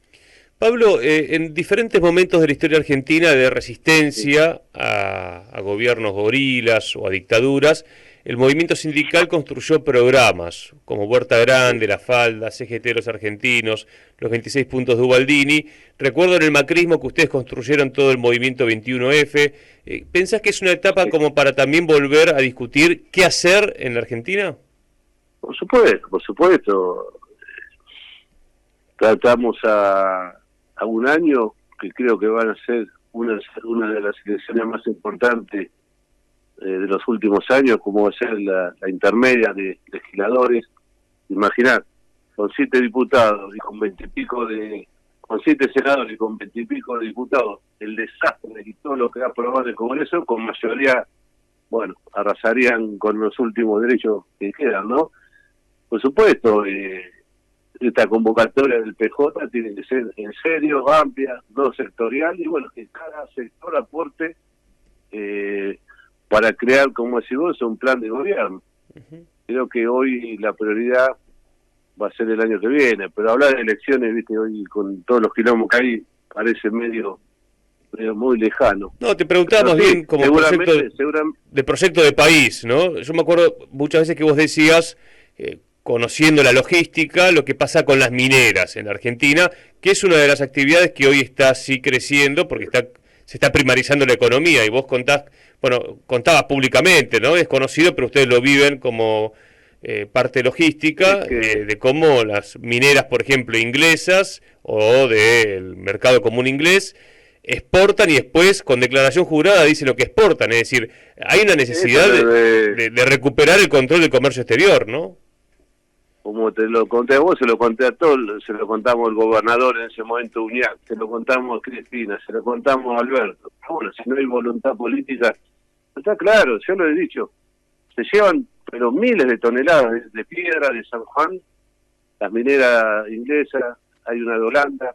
Pablo, en diferentes momentos de la historia argentina de resistencia a gobiernos gorilas o a dictaduras, el movimiento sindical construyó programas como Huerta Grande, La Falda, CGT de los Argentinos, los 26 puntos de Ubaldini. Recuerdo en el macrismo que ustedes construyeron todo el movimiento 21F. ¿Pensás que es una etapa como para también volver a discutir qué hacer en la Argentina? Por supuesto. Tratamos a un año que creo que van a ser una de las elecciones más importantes de los últimos años, como va a ser la intermedia de legisladores. Imaginar, con 7 diputados y con 20 y pico con 7 senadores y con 20 y pico de diputados, el desastre y todo lo que ha aprobado el Congreso, con mayoría, bueno, arrasarían con los últimos derechos que quedan, ¿no? Por supuesto, esta convocatoria del PJ tiene que ser en serio, amplia, no sectorial, y bueno, que cada sector aporte para crear, como decís vos, un plan de gobierno. Creo que hoy la prioridad va a ser el año que viene, pero hablar de elecciones, viste, hoy con todos los quilombos que hay, parece medio muy lejano. No, te preguntábamos bien como proyecto de país, ¿no? Yo me acuerdo muchas veces que vos decías, conociendo la logística, lo que pasa con las mineras en Argentina, que es una de las actividades que hoy está así creciendo porque se está primarizando la economía, y vos contabas públicamente, ¿no? Es conocido, pero ustedes lo viven como parte logística, de cómo las mineras, por ejemplo, inglesas o del mercado común inglés, exportan y después con declaración jurada dicen lo que exportan. Es decir, hay una necesidad de recuperar el control del comercio exterior, ¿no? Como te lo conté a vos, se lo conté a todos, se lo contamos al gobernador en ese momento, Uñac, se lo contamos a Cristina, se lo contamos a Alberto. Bueno, si no hay voluntad política, está claro, yo lo he dicho, se llevan pero miles de toneladas de piedra de San Juan, las mineras inglesas, hay una de Holanda.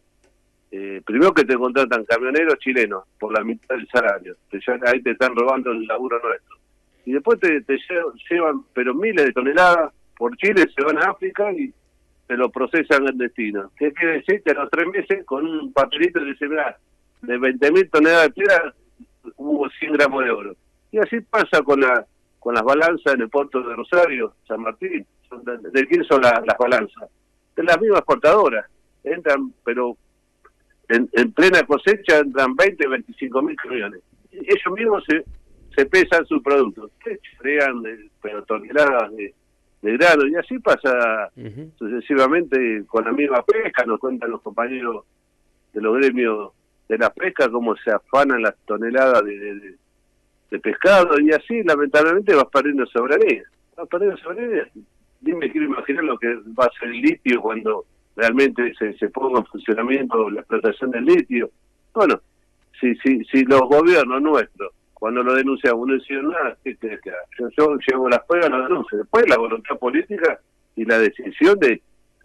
Primero que te contratan camioneros chilenos por la mitad del salario, ahí te están robando el laburo nuestro. Y después te llevan pero miles de toneladas por Chile, se van a África y se lo procesan en destino. ¿Qué quiere decir? Que a los 3 meses con un papelito dice, mirá, de 20.000 toneladas de piedra hubo 100 gramos de oro. Y así pasa con las balanzas en el puerto de Rosario, San Martín. ¿De quién son las balanzas? De las mismas exportadoras. Entran, pero en plena cosecha entran 20-25.000 camiones. Ellos mismos se pesan sus productos. Crean pero toneladas de grano, y así pasa sucesivamente con la misma pesca. Nos cuentan los compañeros de los gremios de la pesca cómo se afanan las toneladas de pescado, y así lamentablemente vas perdiendo soberanía. Dime, quiero imaginar lo que va a ser el litio cuando realmente se ponga en funcionamiento la explotación del litio. Bueno, si los gobiernos nuestros, cuando lo denunciamos, no hicieron nada, ¿qué crees que haga? Yo llevo las pruebas, lo denuncio. Después la voluntad política y la decisión de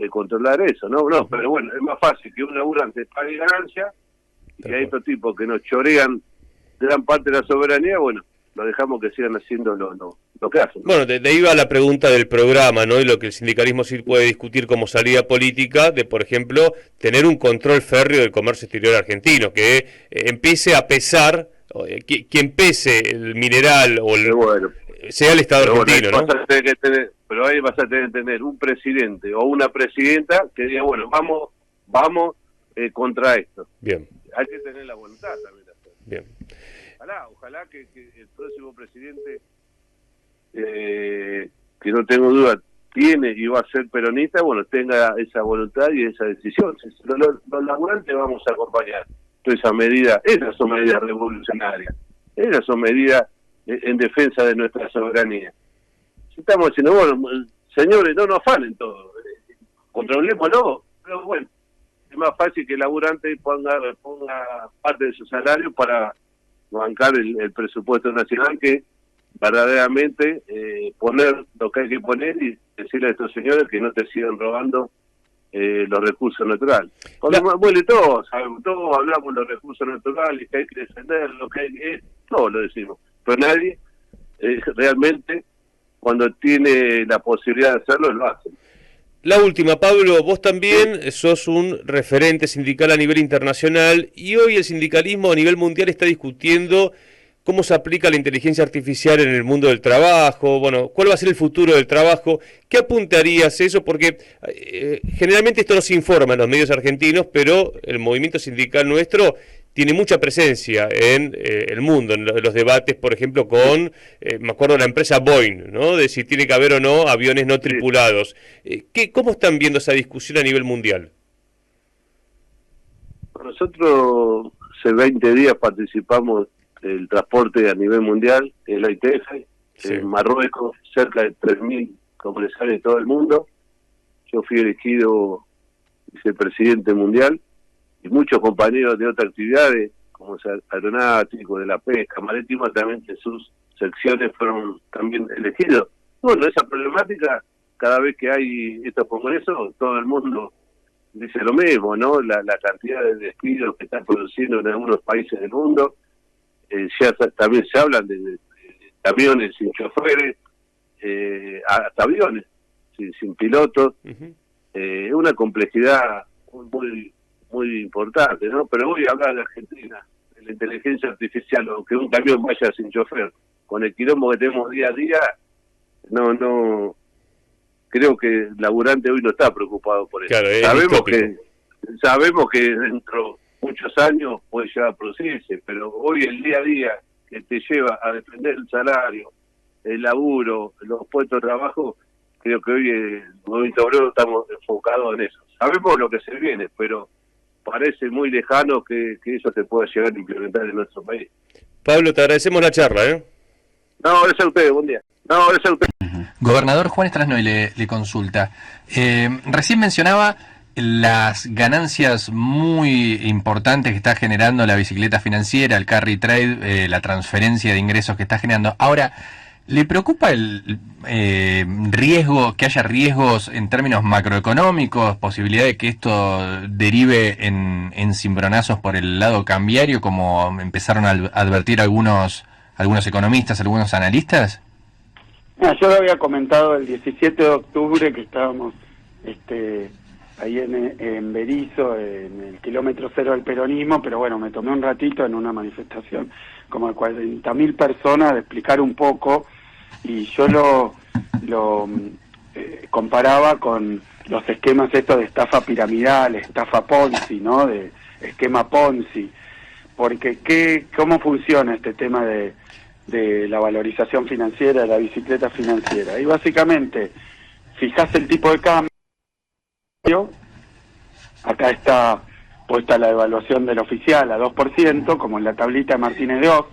controlar eso, ¿no? Pero bueno, es más fácil que un laburante pague ganancia y que hay otros tipos que nos chorean gran parte de la soberanía, bueno, lo dejamos que sigan haciendo lo que hacen. Bueno, de ahí va la pregunta del programa, ¿no? Y lo que el sindicalismo sí puede discutir como salida política, de, por ejemplo, tener un control férreo del comercio exterior argentino, que empiece a pesar, quien pese el mineral o sea el Estado argentino, ¿no? Pero ahí vas a tener que tener un presidente o una presidenta que diga, bueno, vamos contra esto. Bien. Hay que tener la voluntad también de hacerlo. Bien. Ojalá que el próximo presidente, que no tengo duda, tiene y va a ser peronista, bueno, tenga esa voluntad y esa decisión. Los laburantes vamos a acompañar toda esa medida. Esas son medidas revolucionarias, esas son medidas en defensa de nuestra soberanía. Si estamos diciendo, bueno, señores, no nos afanen todo, controlémoslo, pero bueno, es más fácil que el laburante ponga parte de su salario para bancar el presupuesto nacional, que verdaderamente poner lo que hay que poner y decirle a estos señores que no te sigan robando los recursos naturales. Bueno, todos hablamos de los recursos naturales, que hay que defender, lo que hay, todos lo decimos, pero nadie realmente, cuando tiene la posibilidad de hacerlo, lo hace. La última, Pablo, vos también sos un referente sindical a nivel internacional, y hoy el sindicalismo a nivel mundial está discutiendo cómo se aplica la inteligencia artificial en el mundo del trabajo, bueno, cuál va a ser el futuro del trabajo, ¿qué apuntarías eso? Porque generalmente esto no se informa en los medios argentinos, pero el movimiento sindical nuestro tiene mucha presencia en el mundo, en los debates, por ejemplo, con, me acuerdo, la empresa Boeing, ¿no? De si tiene que haber o no aviones no tripulados. ¿Cómo están viendo esa discusión a nivel mundial? Nosotros hace 20 días participamos del transporte a nivel mundial, en la ITF, en Marruecos, cerca de 3.000 comerciales de todo el mundo. Yo fui elegido vicepresidente mundial y muchos compañeros de otras actividades, como aeronáutico, de la pesca, marítima, también en sus secciones fueron también elegidos. Bueno, esa problemática, cada vez que hay estos congresos, todo el mundo dice lo mismo, ¿no? La cantidad de despidos que están produciendo en algunos países del mundo. Ya también se hablan de camiones sin choferes, hasta aviones sin pilotos. Es una complejidad muy importante, ¿no? Pero voy a hablar de Argentina, de la inteligencia artificial, o que un camión vaya sin chofer. Con el quilombo que tenemos día a día, no creo que el laburante hoy no está preocupado por eso. Claro, sabemos que dentro de muchos años puede llegar a producirse, pero hoy el día a día que te lleva a defender el salario, el laburo, los puestos de trabajo, creo que hoy el movimiento obrero estamos enfocados en eso. Sabemos lo que se viene, pero parece muy lejano que eso se pueda llegar a implementar en nuestro país. Pablo, te agradecemos la charla, ¿eh? No, gracias a ustedes, buen día. No, gracias a ustedes. Gobernador Juan Strasnoy le consulta. Recién mencionaba las ganancias muy importantes que está generando la bicicleta financiera, el carry trade, la transferencia de ingresos que está generando. Ahora, ¿le preocupa el riesgo, que haya riesgos en términos macroeconómicos, posibilidad de que esto derive en cimbronazos por el lado cambiario, como empezaron a advertir algunos economistas, algunos analistas? Yo lo había comentado el 17 de octubre que estábamos ahí en Berizo, en el kilómetro cero del peronismo, pero bueno, me tomé un ratito en una manifestación como de 40.000 personas de explicar un poco, y yo lo comparaba con los esquemas estos de estafa piramidal, estafa Ponzi, ¿no? De esquema Ponzi, porque ¿cómo funciona este tema de la valorización financiera, de la bicicleta financiera? Y básicamente fijás el tipo de cambio, acá está puesta la evaluación del oficial a 2%, como en la tablita de Martínez de Oz,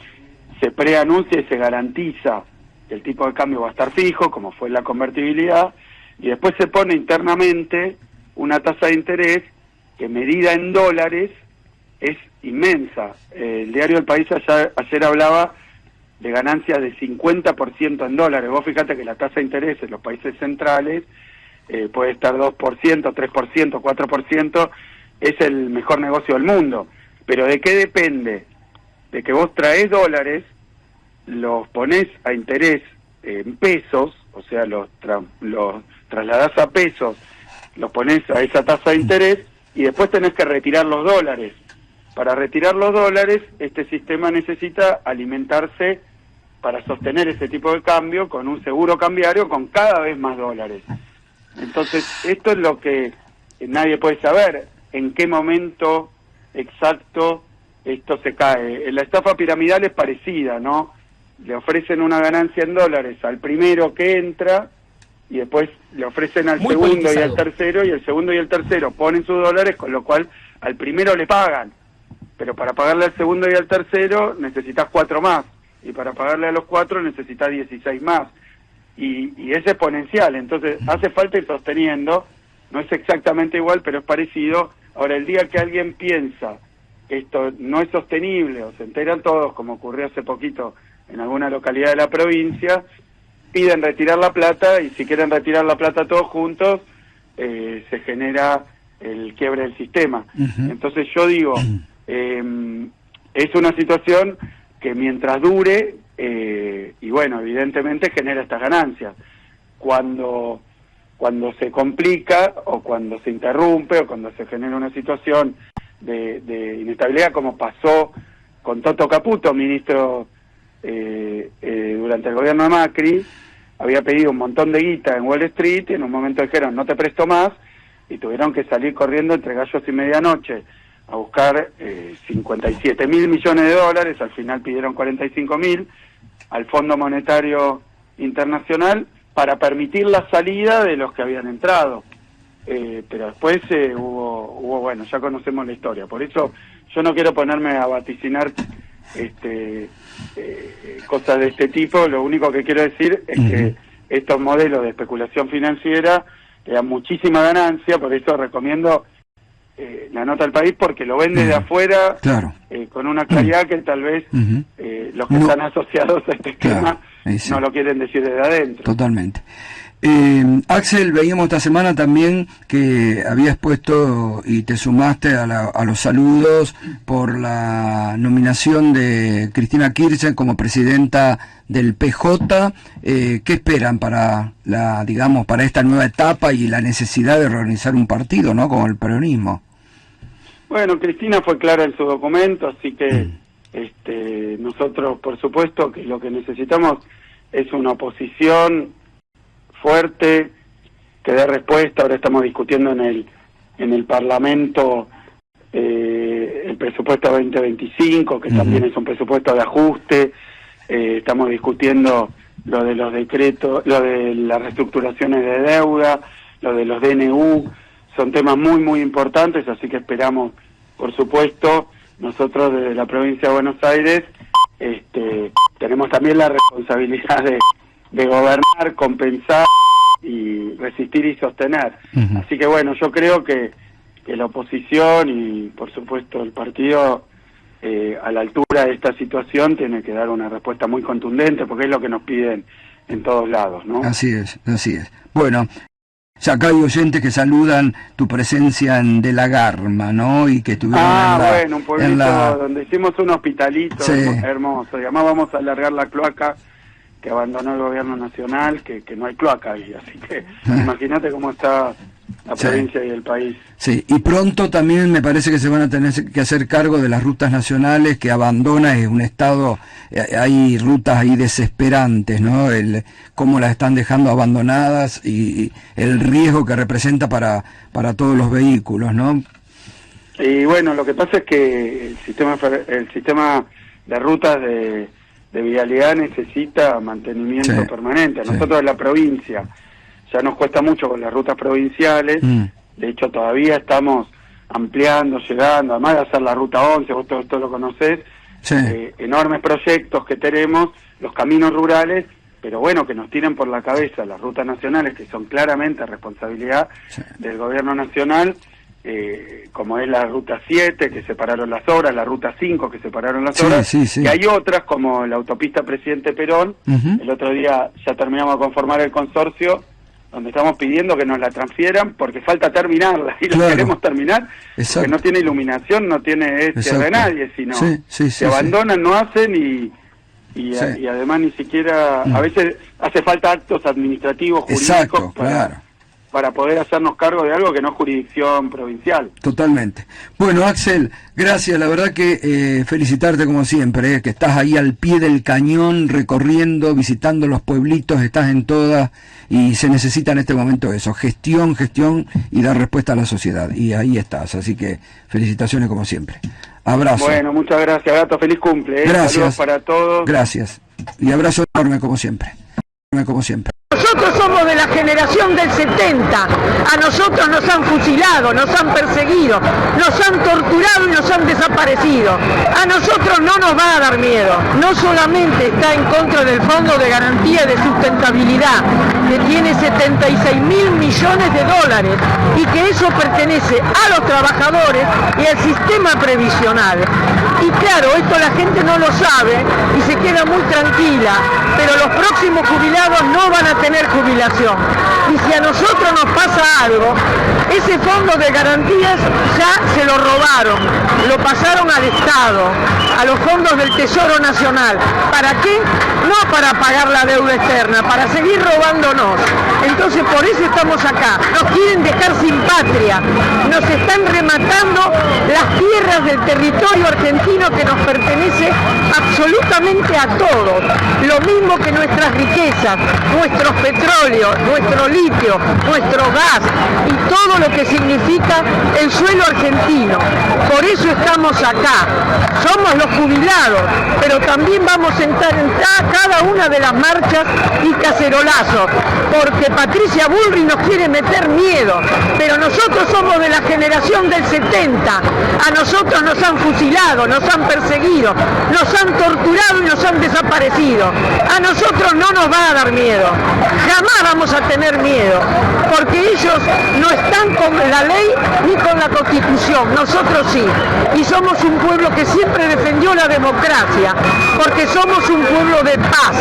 se preanuncia y se garantiza que el tipo de cambio va a estar fijo, como fue la convertibilidad, y después se pone internamente una tasa de interés que, medida en dólares, es inmensa. El diario El País ayer hablaba de ganancias de 50% en dólares. Vos fíjate que la tasa de interés en los países centrales puede estar 2%, 3%, 4%, es el mejor negocio del mundo. Pero ¿de qué depende? De que vos traés dólares, los ponés a interés en pesos, o sea, los trasladás a pesos, los ponés a esa tasa de interés, y después tenés que retirar los dólares. Para retirar los dólares, este sistema necesita alimentarse para sostener ese tipo de cambio con un seguro cambiario con cada vez más dólares. Entonces, esto es lo que nadie puede saber, en qué momento exacto esto se cae. La estafa piramidal es parecida, ¿no? Le ofrecen una ganancia en dólares al primero que entra, y después le ofrecen al segundo y al tercero, y el segundo y el tercero ponen sus dólares, con lo cual al primero le pagan. Pero para pagarle al segundo y al tercero necesitas 4 más, y para pagarle a los 4 necesitas 16 más, y es exponencial. Entonces hace falta ir sosteniendo, no es exactamente igual, pero es parecido. Ahora, el día que alguien piensa que esto no es sostenible, o se enteran todos, como ocurrió hace poquito en alguna localidad de la provincia, piden retirar la plata, y si quieren retirar la plata todos juntos, se genera el quiebre del sistema. Entonces yo digo, es una situación que mientras dure, y bueno, evidentemente genera estas ganancias. Cuando se complica, o cuando se interrumpe, o cuando se genera una situación de inestabilidad, como pasó con Toto Caputo, ministro durante el gobierno de Macri, había pedido un montón de guita en Wall Street y en un momento dijeron no te presto más y tuvieron que salir corriendo entre gallos y medianoche a buscar 57.000 millones de dólares, al final pidieron 45.000 al Fondo Monetario Internacional para permitir la salida de los que habían entrado. Pero después hubo, bueno, ya conocemos la historia, por eso yo no quiero ponerme a vaticinar cosas de este tipo. Lo único que quiero decir es que estos modelos de especulación financiera te dan muchísima ganancia, por eso recomiendo la nota del país, porque lo ven desde afuera, claro, con una claridad que tal vez los que están asociados a este esquema no lo quieren decir desde adentro. Totalmente. Axel, veíamos esta semana también que habías puesto y te sumaste a los saludos por la nominación de Cristina Kirchner como presidenta del PJ. ¿Qué esperan para para esta nueva etapa y la necesidad de reorganizar un partido, ¿no?, como el peronismo? Bueno, Cristina fue clara en su documento, así que nosotros, por supuesto, que lo que necesitamos es una oposición fuerte, que dé respuesta. Ahora estamos discutiendo en el Parlamento el presupuesto 2025, que también es un presupuesto de ajuste. Estamos discutiendo lo de los decretos, lo de las reestructuraciones de deuda, lo de los DNU. Son temas muy, muy importantes, así que esperamos, por supuesto, nosotros desde la provincia de Buenos Aires tenemos también la responsabilidad de gobernar, compensar y resistir y sostener. Así que bueno, yo creo que la oposición y por supuesto el partido a la altura de esta situación tiene que dar una respuesta muy contundente, porque es lo que nos piden en todos lados, ¿no? Así es, así es. Bueno, ya acá hay oyentes que saludan tu presencia en De la Garma, ¿no? Y que estuvieron bueno, un pueblito donde hicimos un hospitalito hermoso, y además vamos a alargar la cloaca que abandonó el gobierno nacional, que no hay cloaca ahí, así que imagínate cómo está la provincia y el país. Sí, y pronto también me parece que se van a tener que hacer cargo de las rutas nacionales que abandona, es un estado, hay rutas ahí desesperantes, ¿no? Cómo las están dejando abandonadas y el riesgo que representa para todos los vehículos, ¿no? Y bueno, lo que pasa es que el sistema de rutas de vialidad necesita mantenimiento permanente. A nosotros en la provincia ya nos cuesta mucho con las rutas provinciales, de hecho todavía estamos ampliando, llegando, además de hacer la ruta 11, vos todo esto lo conocés, enormes proyectos que tenemos, los caminos rurales, pero bueno, que nos tiren por la cabeza las rutas nacionales, que son claramente responsabilidad del gobierno nacional, como es la ruta 7, que separaron las obras, la ruta 5, que separaron las obras, y hay otras como la autopista Presidente Perón. El otro día ya terminamos de conformar el consorcio, donde estamos pidiendo que nos la transfieran porque falta terminarla, y la queremos terminar, porque no tiene iluminación, no tiene de nadie, sino se abandonan, no hacen y además ni siquiera, a veces hace falta actos administrativos, jurídicos para poder hacernos cargo de algo que no es jurisdicción provincial. Totalmente. Bueno, Axel, gracias, la verdad que felicitarte como siempre, que estás ahí al pie del cañón, recorriendo, visitando los pueblitos, estás en todas, y se necesita en este momento eso, gestión y dar respuesta a la sociedad, y ahí estás, así que felicitaciones como siempre. Abrazo. Bueno, muchas gracias, Gato, feliz cumple. Gracias. Saludos para todos. Gracias. Y abrazo enorme como siempre. Nosotros somos de la generación del 70, a nosotros nos han fusilado, nos han perseguido, nos han torturado y nos han desaparecido. A nosotros no nos va a dar miedo. No solamente está en contra del Fondo de Garantía de Sustentabilidad, que tiene 76.000 millones de dólares y que eso pertenece a los trabajadores y al sistema previsional. Y claro, esto la gente no lo sabe y se queda muy tranquila, pero los próximos jubilados no van a tener jubilación. Y si a nosotros nos pasa algo, ese fondo de garantías ya se lo robaron, lo pasaron al Estado. a los fondos del Tesoro Nacional. ¿Para qué? No para pagar la deuda externa, para seguir robándonos. Entonces por eso estamos acá. Nos quieren dejar sin patria, nos están rematando las tierras del territorio argentino que nos pertenece absolutamente a todos. Lo mismo que nuestras riquezas, nuestros petróleos, nuestro litio, nuestro gas y todo lo que significa el suelo argentino. Por eso estamos acá. Somos los jubilados, pero también vamos a entrar en cada una de las marchas y cacerolazos, porque Patricia Bullrich nos quiere meter miedo, pero nosotros somos de la generación del 70, a nosotros nos han fusilado, nos han perseguido, nos han torturado y nos han desaparecido. A nosotros no nos va a dar miedo, jamás vamos a tener miedo, porque ellos no están con la ley ni con la Constitución, nosotros sí, y somos un pueblo que siempre defendió la democracia, porque somos un pueblo de paz,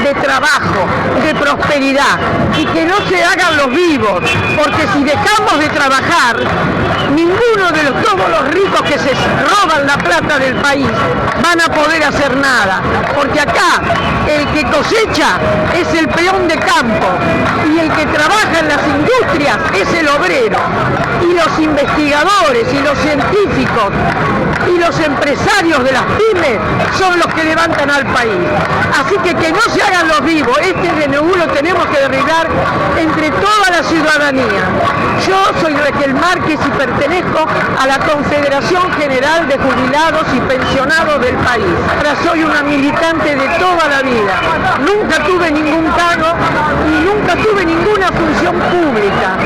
de trabajo, de prosperidad, y que no se hagan los vivos, porque si dejamos de trabajar, ninguno de todos los ricos que se roban la plata del país van a poder hacer nada, porque acá el que cosecha es el peón de campo y el que trabaja en las industrias es el obrero, y los investigadores y los científicos y los empresarios de las pymes son los que levantan al país. Así que no se hagan los vivos, este DNU lo tenemos que derribar entre toda la ciudadanía. Yo soy Raquel Márquez y pertenezco a la Confederación General de Jubilados y Pensionados del país. Ahora soy una militante de toda la vida. Nunca tuve ningún cargo y nunca tuve ninguna función pública,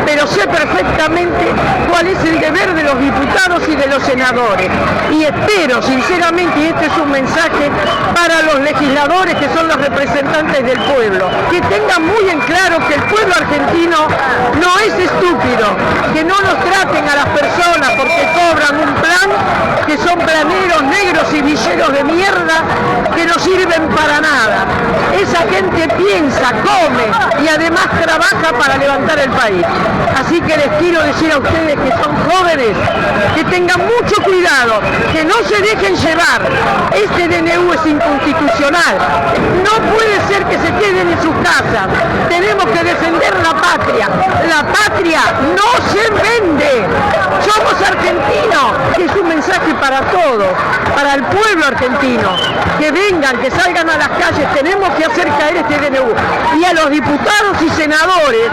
pero sé perfectamente cuál es el deber de los diputados y de los senadores. Y espero sinceramente, y este es un mensaje para los legisladores que son los representantes del pueblo, que tengan muy en claro que el pueblo argentino no es estúpido, que no nos traten a las personas porque cobran un plan, que son planeros negros y villeros de mierda que no sirven para nada. Esa gente piensa, come y además trabaja para levantar el país. Así que les quiero decir a ustedes que son jóvenes, que tengan mucho cuidado, que no se dejen llevar. Este DNU es inconstitucional. No puede ser que se queden en sus casas. Tenemos que defender la patria. La patria no se vende. Somos argentinos. Es un mensaje para todos, para el pueblo argentino. Que vengan, que salgan a las calles. Tenemos que hacer caer este DNU. Y a los diputados y senadores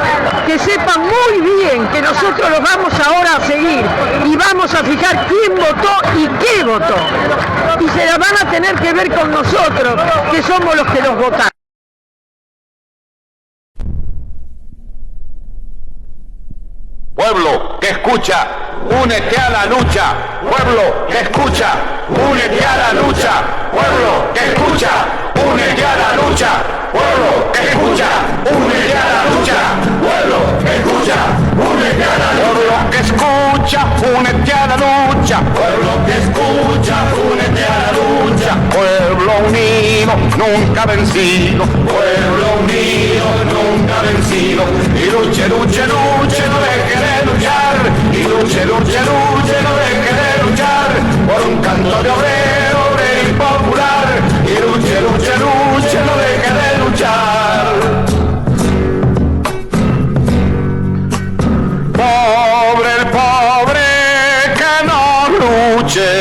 que sepan muy bien que nosotros los vamos ahora a seguir y vamos a fijar quién votó y qué votó. Y se la van a tener que ver con nosotros, que somos los que los votamos. Pueblo que escucha, únete a la lucha. Pueblo que escucha, únete a la lucha. Pueblo que escucha, únete a la lucha. Pueblo que escucha, únete a la lucha. Pueblo que escucha, únete a la lucha. Pueblo que escucha, únete a la lucha. Pueblo que escucha, únete a la lucha. Pueblo unido, nunca vencido. Pueblo unido, nunca vencido. Y luche, luche, luche, no deje de luchar. Y luche, luche, luche, no deje de luchar. Por un canto de obrero, obrero y popular. Y luche, luche, luche, no deje de luchar. Pobre el pobre que no luche,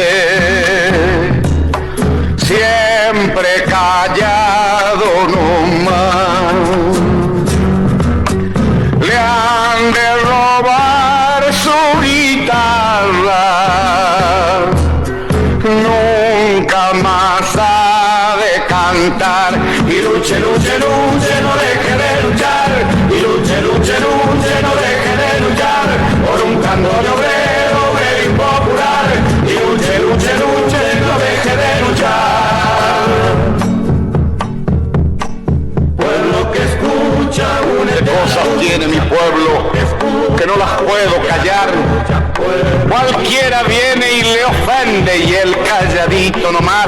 siempre callado nomás. Le han de robar su guitarra, nunca más ha de cantar. Y luche, luche, luche, no deje de luchar. Y luche, luche, luche, no deje de luchar. Por un canto de obrero, obrero y popular. Y luche, luche, luche, no deje de luchar. Pueblo que escucha, únete. ¿Qué cosas tiene mi pueblo que no las puedo callar? Cualquiera viene y le ofende y él calladito nomás.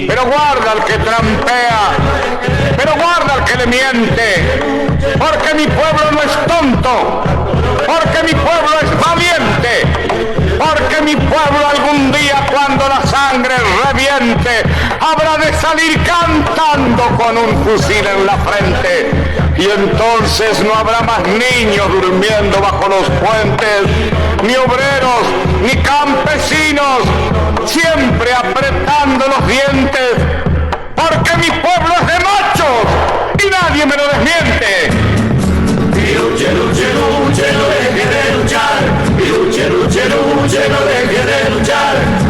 Pero guarda al que trampea, pero guarda al que le miente, porque mi pueblo no es tonto, porque mi pueblo es valiente, porque mi pueblo algún día cuando la sangre sangre reviente, habrá de salir cantando con un fusil en la frente. Y entonces no habrá más niños durmiendo bajo los puentes, ni obreros, ni campesinos, siempre apretando los dientes, porque mi pueblo es de machos y nadie me lo desmiente. Y luche, luche, luche, no deje de luchar. Y luche, luche, luche, no deje de luchar.